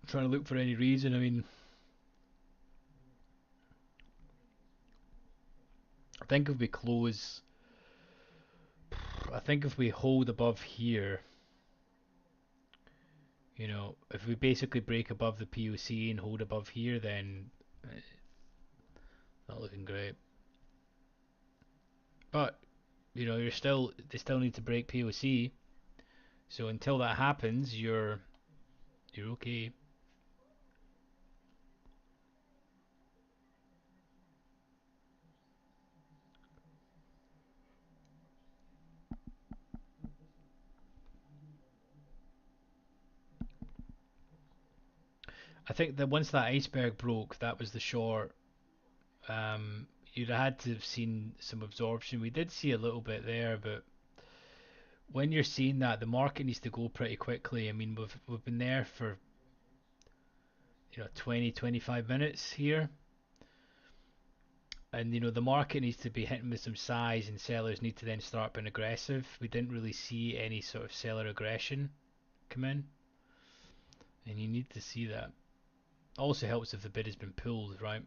trying to look for any reason. I mean, I think if we close, I think if we hold above here, if we basically break above the POC and hold above here, then not looking great. But they still need to break POC. So until that happens, you're okay. I think that once that iceberg broke, that was the short. You'd have had to have seen some absorption. We did see a little bit there, but when you're seeing that, the market needs to go pretty quickly. I mean, we've been there for 20, 25 minutes here, and the market needs to be hitting with some size, and sellers need to then start being aggressive. We didn't really see any sort of seller aggression come in, and you need to see that. Also helps if the bid has been pulled, right?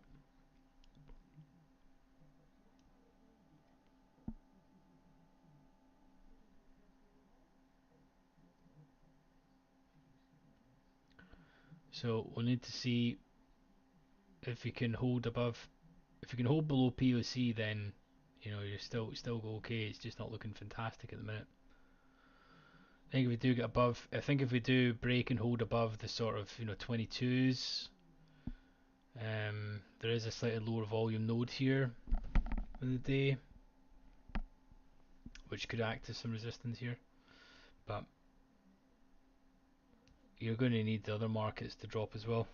So we'll need to see if you can hold above. If you can hold below POC, then you're still okay. It's just not looking fantastic at the minute. I think if we do get above, I think if we do break and hold above the sort of 22s, there is a slightly lower volume node here in the day, which could act as some resistance here. But you're going to need the other markets to drop as well.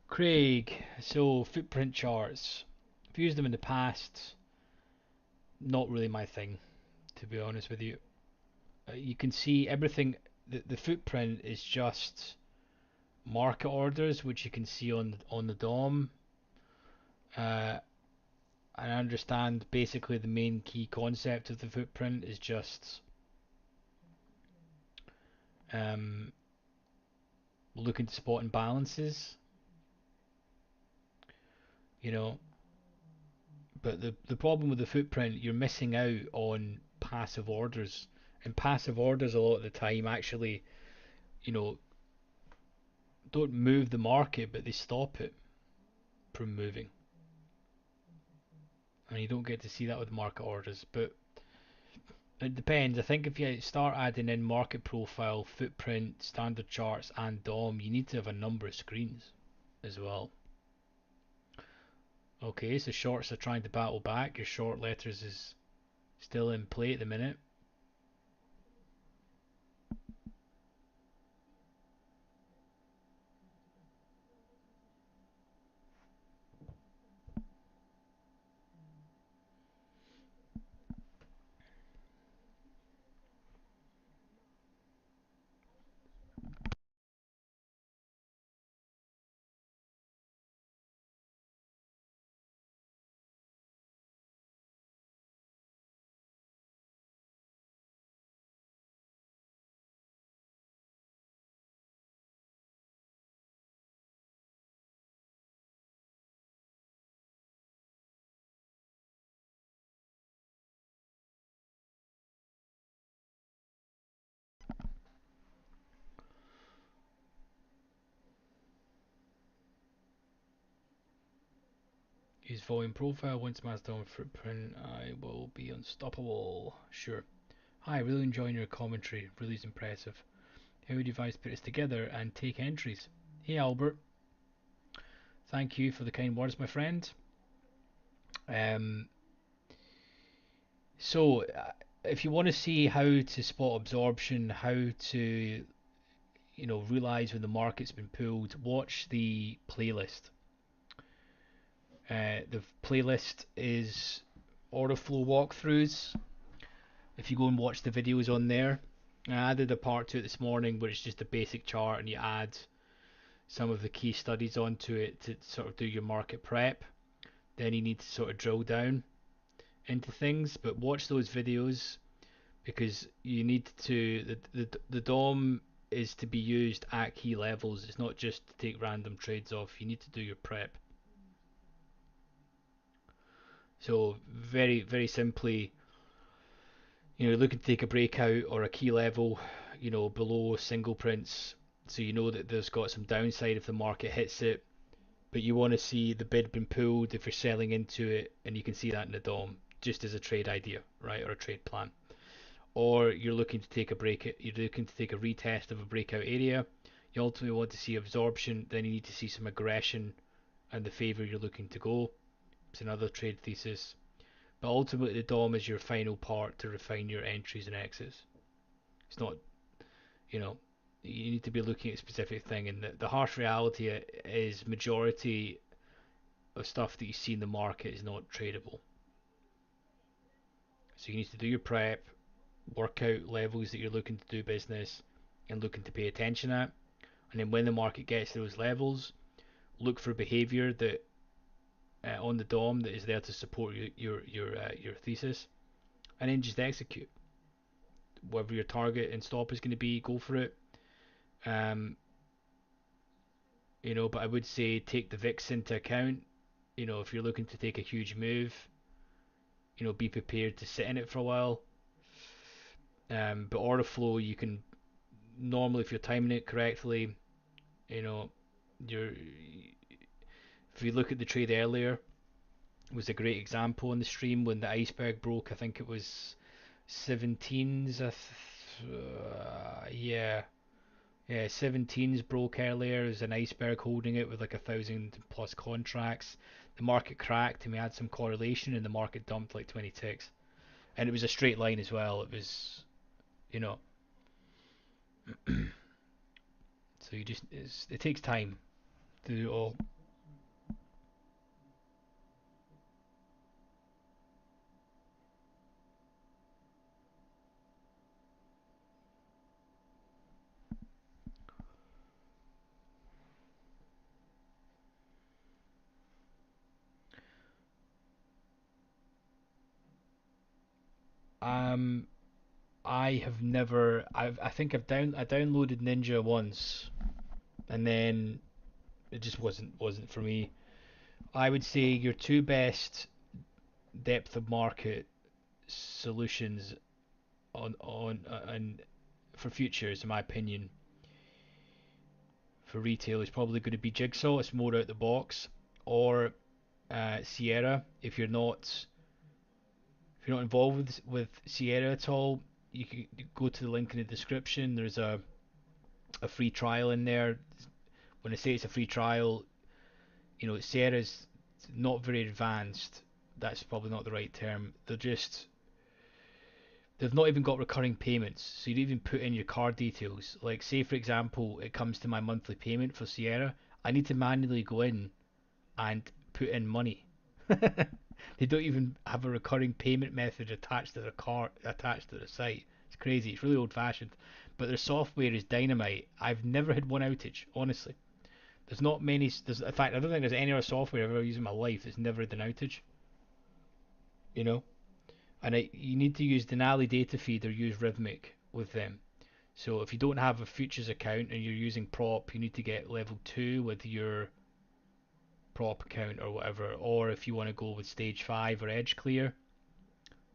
Craig, so footprint charts. I've used them in the past. Not really my thing, to be honest with you. You can see everything. The footprint is just market orders, which you can see on the DOM. Uh, I understand basically the main key concept of the footprint is just um, looking to spot imbalances, you know. But the problem with the footprint, you're missing out on passive orders, and passive orders a lot of the time actually, you know, don't move the market, but they stop it from moving, and you don't get to see that with market orders. But it depends. I think if you start adding in market profile, footprint, standard charts, and DOM, you need to have a number of screens as well. Okay, so shorts are trying to battle back. Your short letters is still in play at the minute. Use volume profile. Once master on footprint, I will be unstoppable. Sure. Hi, really enjoying your commentary. Really is impressive. How would you advise to put this together and take entries? Hey Albert, thank you for the kind words, my friend. Um, so, if you want to see how to spot absorption, how to realize when the market's been pulled, watch the playlist. The playlist is OrderFlow walkthroughs. If you go and watch the videos on there, I added a part to it this morning where it's just a basic chart and you add some of the key studies onto it to sort of do your market prep. Then you need to sort of drill down into things, but watch those videos because you need to the DOM is to be used at key levels. It's not just to take random trades off. You need to do your prep. So very simply, you're looking to take a breakout or a key level, below single prints, so you know that there's got some downside if the market hits it, but you want to see the bid been pulled if you're selling into it, and you can see that in the DOM just as a trade idea, right, or a trade plan. Or you're looking to take a you're looking to take a retest of a breakout area. You ultimately want to see absorption, then you need to see some aggression and the favor you're looking to go. It's another trade thesis. But ultimately, the DOM is your final part to refine your entries and exits. It's not, you know, you need to be looking at a specific thing. And the harsh reality is majority of stuff that you see in the market is not tradable. So you need to do your prep, work out levels that you're looking to do business and looking to pay attention at. And then when the market gets to those levels, look for behavior that on the DOM that is there to support your thesis, and then just execute whatever your target and stop is going to be, go for it. Um, but I would say take the VIX into account. If you're looking to take a huge move, be prepared to sit in it for a while. But order flow, you can normally, if you're timing it correctly, you know, you're if you look at the trade earlier, it was a great example in the stream when the iceberg broke. I think it was 17s. Yeah, yeah, 17s broke earlier. There's an iceberg holding it with like 1,000+ contracts. The market cracked and we had some correlation, and the market dumped like 20 ticks. And it was a straight line as well. It was, you know, so it takes time to do it all. Um, I have never. I think I downloaded Ninja once, and then it just wasn't for me. I would say your two best depth of market solutions on for futures, in my opinion, for retail is probably going to be Jigsaw. It's more out the box, or Sierra. If you're not involved with Sierra at all, you can go to the link in the description. There's a free trial in there. When I say it's a free trial, Sierra's not very advanced. That's probably not the right term. They've not even got recurring payments, so you don't even put in your card details. Like, say for example, it comes to my monthly payment for Sierra, I need to manually go in and put in money. They don't even have a recurring payment method attached to their card, attached to the site. It's crazy. It's really old fashioned. But their software is dynamite. I've never had one outage, honestly. There's not many. In fact, I don't think there's any other software I've ever used in my life that's never had an outage. You know, you need to use Denali data feed or use Rhythmic with them. So if you don't have a futures account and you're using prop, you need to get level 2 with your prop account or whatever. Or if you want to go with stage 5 or edge clear,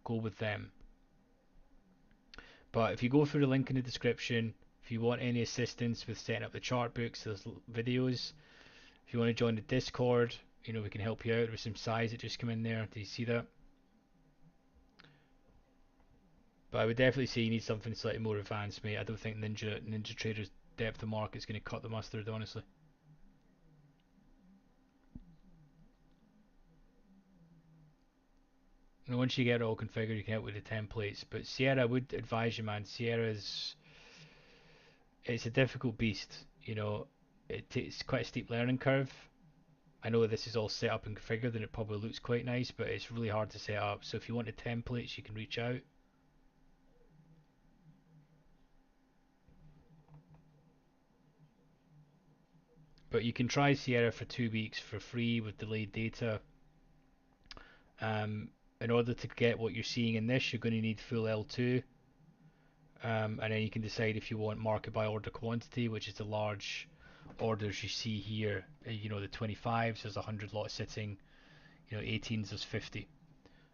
go with them. But if you go through the link in the description, if you want any assistance with setting up the chart books, there's videos. If you want to join the Discord, we can help you out with some size that just come in there. Do you see that? But I would definitely say you need something slightly more advanced, mate. I don't think Ninja Trader's depth of market is going to cut the mustard, honestly. And once you get it all configured, you can help with the templates. But Sierra, I would advise you, man. It's a difficult beast. It takes quite a steep learning curve. I know this is all set up and configured, and it probably looks quite nice, but it's really hard to set up. So if you want the templates, you can reach out. But you can try Sierra for 2 weeks for free with delayed data. In order to get what you're seeing in this, you're going to need full L2, and then you can decide if you want market by order quantity, which is the large orders you see here. The 25s, there's 100 lots sitting. 18s, there's 50.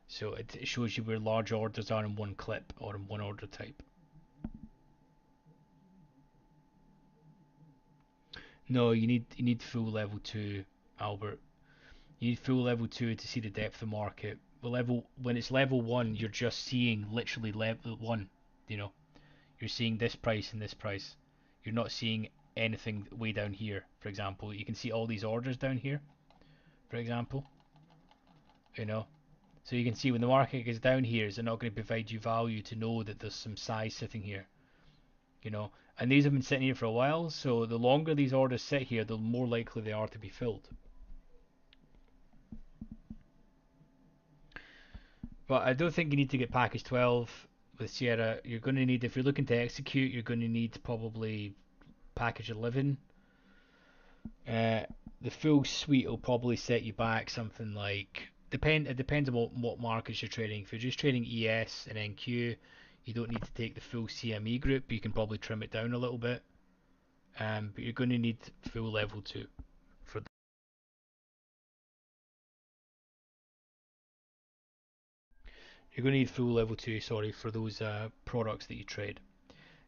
So it shows you where large orders are in one clip or in one order type. No, you need full level 2, Albert. You need full level 2 to see the depth of market. When it's level 1, you're just seeing literally level 1. You know, you're seeing this price and this price. You're not seeing anything way down here. For example, you can see all these orders down here. For example, you know, so you can see when the market goes down here, is it not going to provide you value to know that there's some size sitting here? And these have been sitting here for a while. So the longer these orders sit here, the more likely they are to be filled. But I don't think you need to get package 12 with Sierra. You're going to need, if you're looking to execute, you're going to need probably package 11. Uh, the full suite will probably set you back something like, it depends on what markets you're trading. If you're just trading ES and NQ, You don't need to take the full CME group. You can probably trim it down a little bit, but you're going to need full level 2 for. You're going to need full level 2, sorry, for those products that you trade.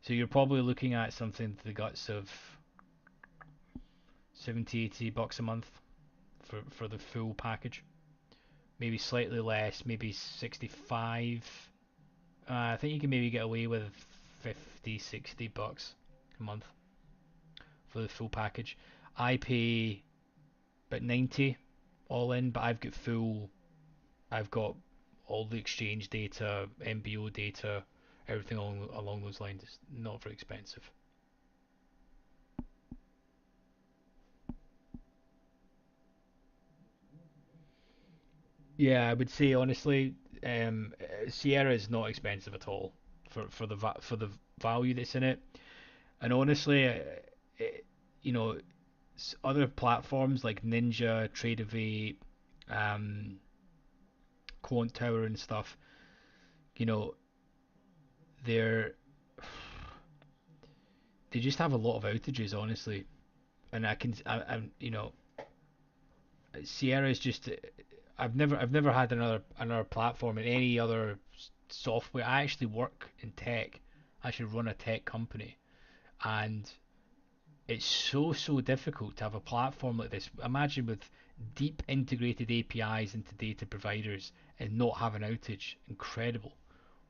So you're probably looking at something to the guts of 70, $80 a month for the full package. Maybe slightly less, maybe 65. I think you can maybe get away with 50, $60 a month for the full package. I pay about 90 all in, but I've got all the exchange data, MBO data, everything along those lines. It's not very expensive. Yeah, I would say honestly, Sierra is not expensive at all for the value that's in it. And honestly, it, you know, other platforms like Ninja, Tradeovate, um, Quant Tower and stuff, you know, they're they just have a lot of outages, honestly. And I'm, Sierra is just I've never had another platform in any other software. I actually work in tech. I should run a tech company, and it's so difficult to have a platform like this. Imagine with deep integrated APIs into data providers and not have an outage. Incredible.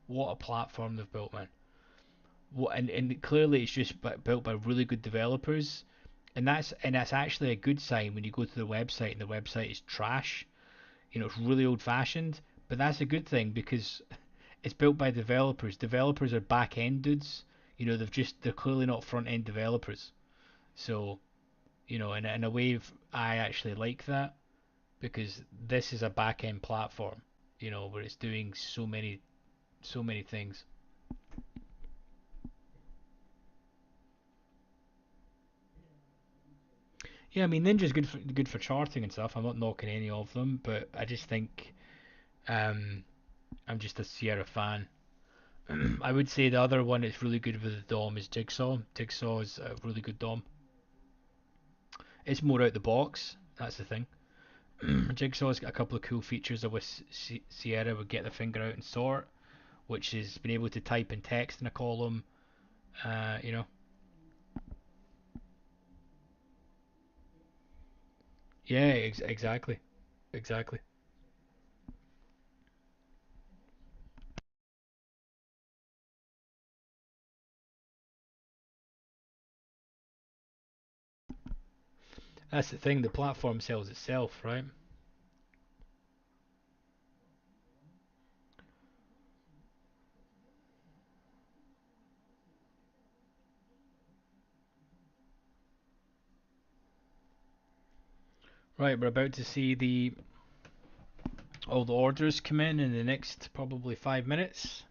What a platform they've built, man. And clearly it's just built by really good developers, and that's actually a good sign when you go to the website and the website is trash. It's really old fashioned, but that's a good thing because it's built by developers. Developers are back end dudes. They're clearly not front end developers. So, in a way, I actually like that because this is a back end platform, where it's doing so many things. Yeah, I mean Ninja's good for charting and stuff. I'm not knocking any of them, but I just think um, I'm just a Sierra fan. I would say the other one that's really good with the DOM is Jigsaw. Jigsaw is a really good DOM. It's more out the box. That's the thing. Jigsaw's got a couple of cool features. I wish Sierra would get their finger out and sort, which is being able to type in text in a column. Uh, you know, yeah, exactly. That's the thing. The platform sells itself, right? Right, we're about to see the all the orders come in the next probably 5 minutes.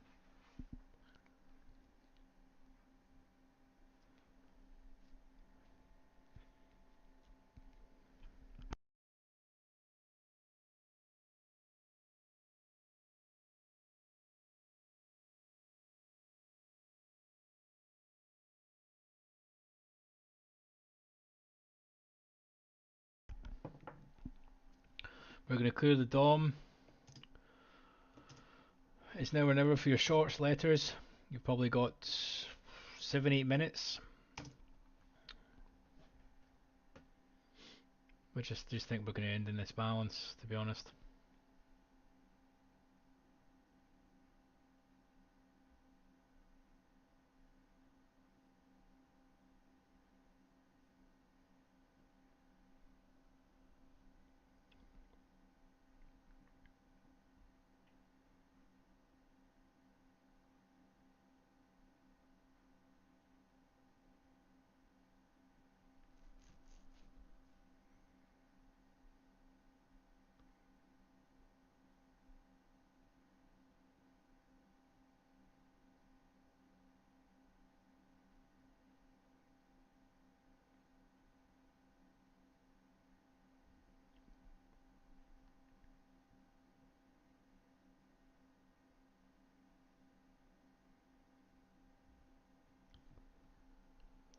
We're going to clear the DOM. It's now or never for your shorts letters. You've probably got 7-8 minutes. We just think we're going to end in this balance, to be honest.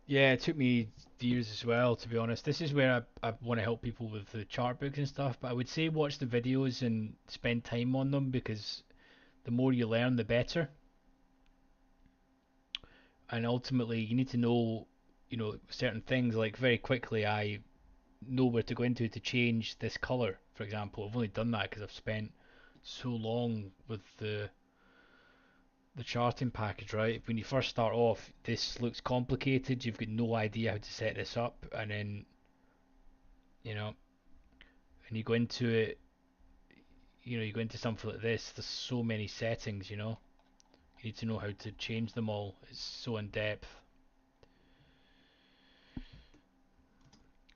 Yeah, it took me years as well, to be honest. This is where I want to help people with the chart books and stuff, but I would say watch the videos and spend time on them because the more you learn, the better. And ultimately, you need to know, certain things. Like very quickly, I know where to go into to change this color, for example. I've only done that because I've spent so long with the charting package, right? When you first start off, this looks complicated. You've got no idea how to set this up, and then you know, when you go into it, you go into something like this. There's so many settings, You need to know how to change them all. It's so in depth,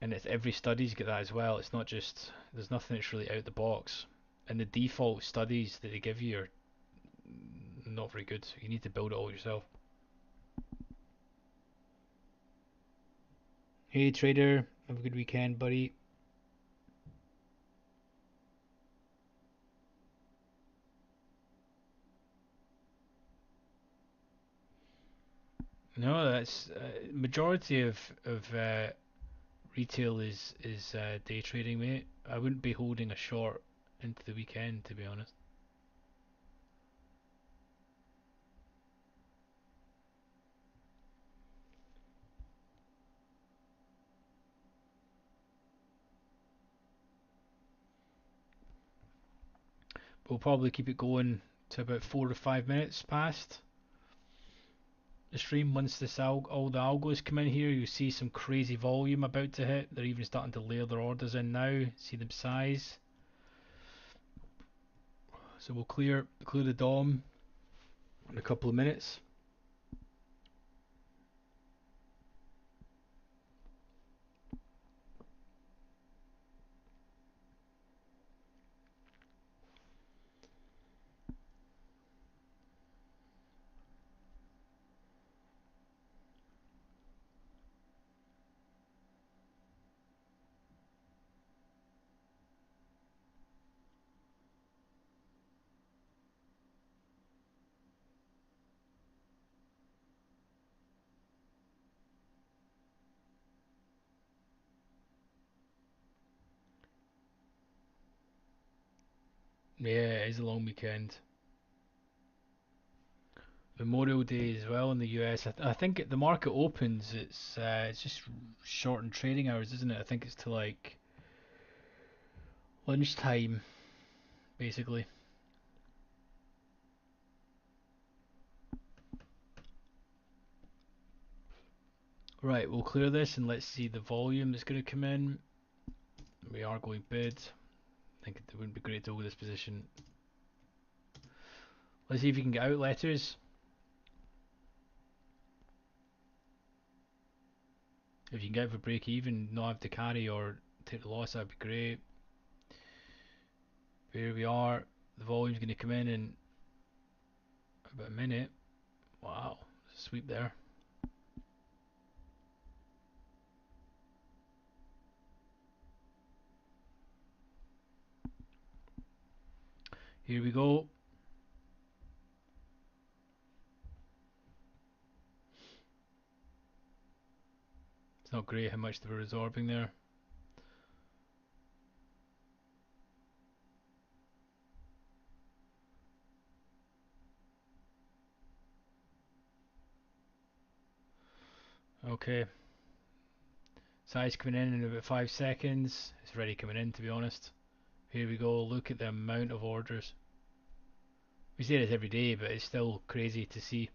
and it's every study's got that as well. It's not just there's nothing that's really out the box, and the default studies that they give you are not very good. You need to build it all yourself. Hey trader, have a good weekend, buddy. No, that's majority of retail is day trading, mate. I wouldn't be holding a short into the weekend, to be honest. We'll probably keep it going to about 4 or 5 minutes past the stream. Once all the algos come in here, you see some crazy volume about to hit. They're even starting to layer their orders in now. See them size. So we'll clear the DOM in a couple of minutes. Yeah, it is a long weekend. Memorial Day as well in the US. I think the market opens. It's just shortened trading hours, isn't it? I think it's to like lunchtime, basically. Right, we'll clear this and let's see the volume that's going to come in. We are going bid. I think it wouldn't be great to hold this position. Let's see if you can get out letters. If you can get for break even, not have to carry or take the loss, that'd be great. Here we are. The volume's going to come in about a minute. Wow, sweep there. Here we go. It's not great how much they were absorbing there. Okay, size coming in about 5 seconds. It's ready coming in, to be honest. Here we go. Look at the amount of orders. We say this every day, but it's still crazy to see.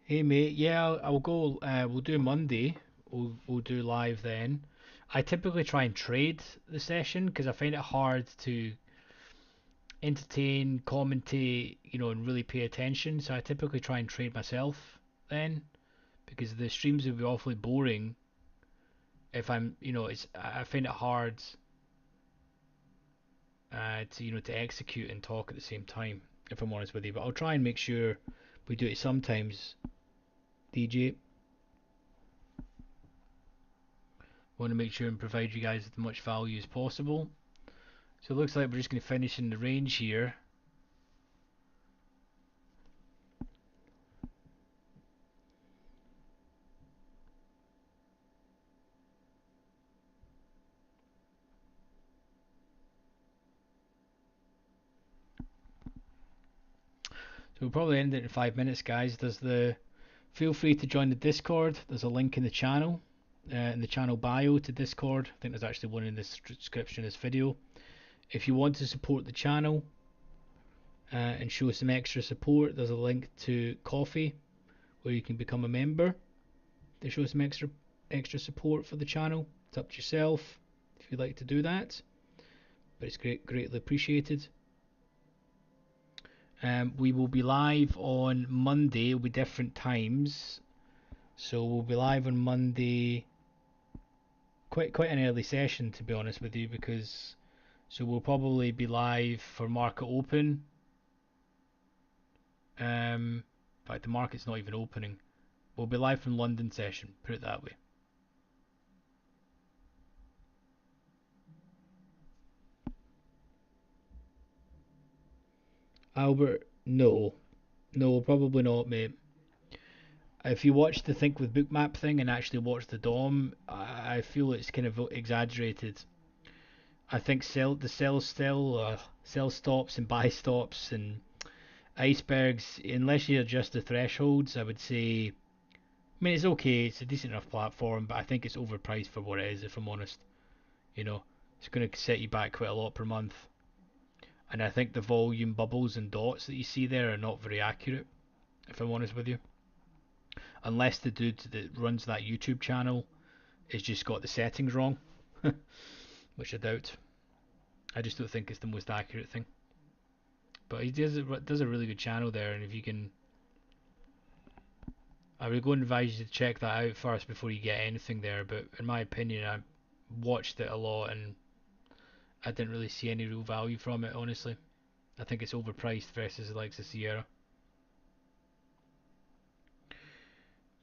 Hey mate, yeah, I'll go. We'll do Monday. We'll do live then. I typically try and trade the session because I find it hard to entertain, commentate, and really pay attention. So I typically try and trade myself then because the streams would be awfully boring if I'm, it's I find it hard. to execute and talk at the same time. If I'm honest with you, but I'll try and make sure we do it sometimes. DJ, want to make sure and provide you guys with as much value as possible. So it looks like we're just going to finish in the range here. So we'll probably end it in 5 minutes, guys. Feel free to join the Discord. There's a link in the channel, in the channel bio to Discord. I think there's actually one in the description of this video. If you want to support the channel and show some extra support, there's a link to Coffee where you can become a member to show some extra support for the channel. It's up to yourself if you'd like to do that, but it's greatly appreciated. We will be live on Monday. It'll be different times, so we'll be live on Monday. Quite an early session, to be honest with you, because we'll probably be live for market open. In fact, the market's not even opening. We'll be live from London session. Put it that way. Albert, no, probably not, mate. If you watch the Think with Bookmap thing and actually watch the DOM, I feel it's kind of exaggerated. I think sell stops and buy stops and icebergs, unless you adjust the thresholds, I would say. I mean, it's okay. It's a decent enough platform, but I think it's overpriced for what it is. If I'm honest, it's going to set you back quite a lot per month. And I think the volume bubbles and dots that you see there are not very accurate, if I'm honest with you. Unless the dude that runs that YouTube channel has just got the settings wrong, which I doubt. I just don't think it's the most accurate thing. But he does a really good channel there, and if you can, I would go and advise you to check that out first before you get anything there. But in my opinion, I watched it a lot and I didn't really see any real value from it, honestly. I think it's overpriced versus the likes of Sierra.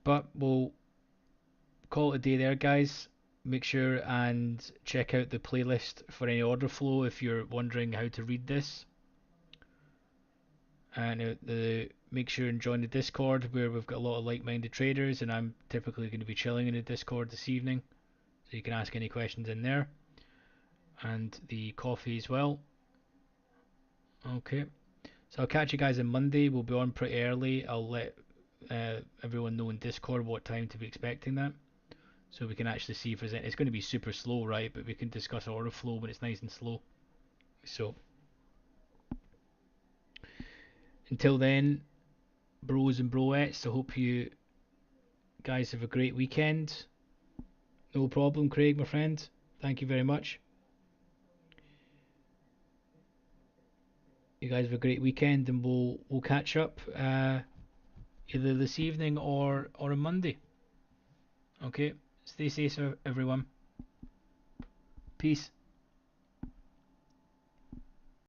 But we'll call it a day there, guys. Make sure and check out the playlist for any order flow if you're wondering how to read this. And make sure and join the Discord where we've got a lot of like-minded traders, and I'm typically going to be chilling in the Discord this evening, so you can ask any questions in there. And the coffee as well. Okay, so I'll catch you guys on Monday. We'll be on pretty early. I'll let everyone know in Discord what time to be expecting that, so we can actually see if there's any. It's going to be super slow, right? But we can discuss order flow when it's nice and slow. So until then, bros and broettes, I hope you guys have a great weekend. No problem, Craig, my friend. Thank you very much. You guys have a great weekend, and we'll catch up either this evening or on Monday. Okay, stay safe, everyone. Peace.